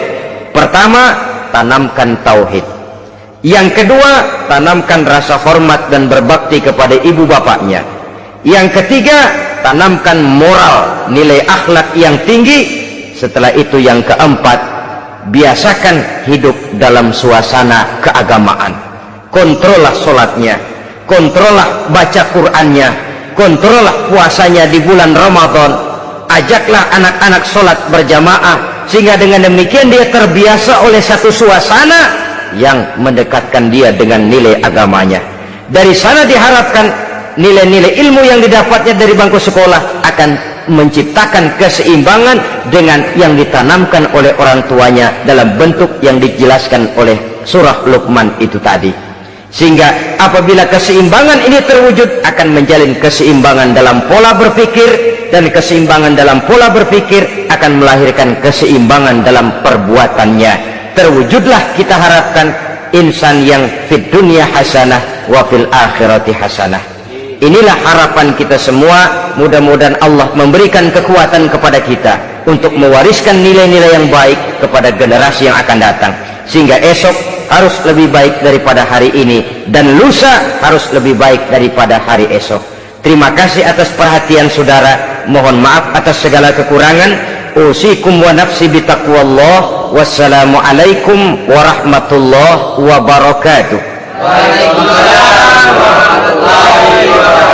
Pertama, tanamkan tauhid. Yang kedua, tanamkan rasa hormat dan berbakti kepada ibu bapaknya. Yang ketiga, tanamkan moral, nilai akhlak yang tinggi. Setelah itu yang keempat, biasakan hidup dalam suasana keagamaan. Kontrollah sholatnya, kontrollah baca Qur'annya, kontrollah puasanya di bulan Ramadan. Ajaklah anak-anak sholat berjamaah, sehingga dengan demikian dia terbiasa oleh satu suasana yang mendekatkan dia dengan nilai agamanya. Dari sana diharapkan nilai-nilai ilmu yang didapatnya dari bangku sekolah akan menciptakan keseimbangan dengan yang ditanamkan oleh orang tuanya dalam bentuk yang dijelaskan oleh surah Luqman itu tadi. Sehingga apabila keseimbangan ini terwujud, akan menjalin keseimbangan dalam pola berpikir, dan keseimbangan dalam pola berpikir akan melahirkan keseimbangan dalam perbuatannya. Terwujudlah kita harapkan insan yang fid dunya hasanah wa fil akhirati hasanah. Inilah harapan kita semua. Mudah-mudahan Allah memberikan kekuatan kepada kita untuk mewariskan nilai-nilai yang baik kepada generasi yang akan datang, sehingga esok harus lebih baik daripada hari ini, dan lusa harus lebih baik daripada hari esok. Terima kasih atas perhatian saudara. Mohon maaf atas segala kekurangan. Usikum wa nafsi bitaqwallah. Wassalamualaikum warahmatullahi wabarakatuh. Waalaikumsalam warahmatullahi wabarakatuh.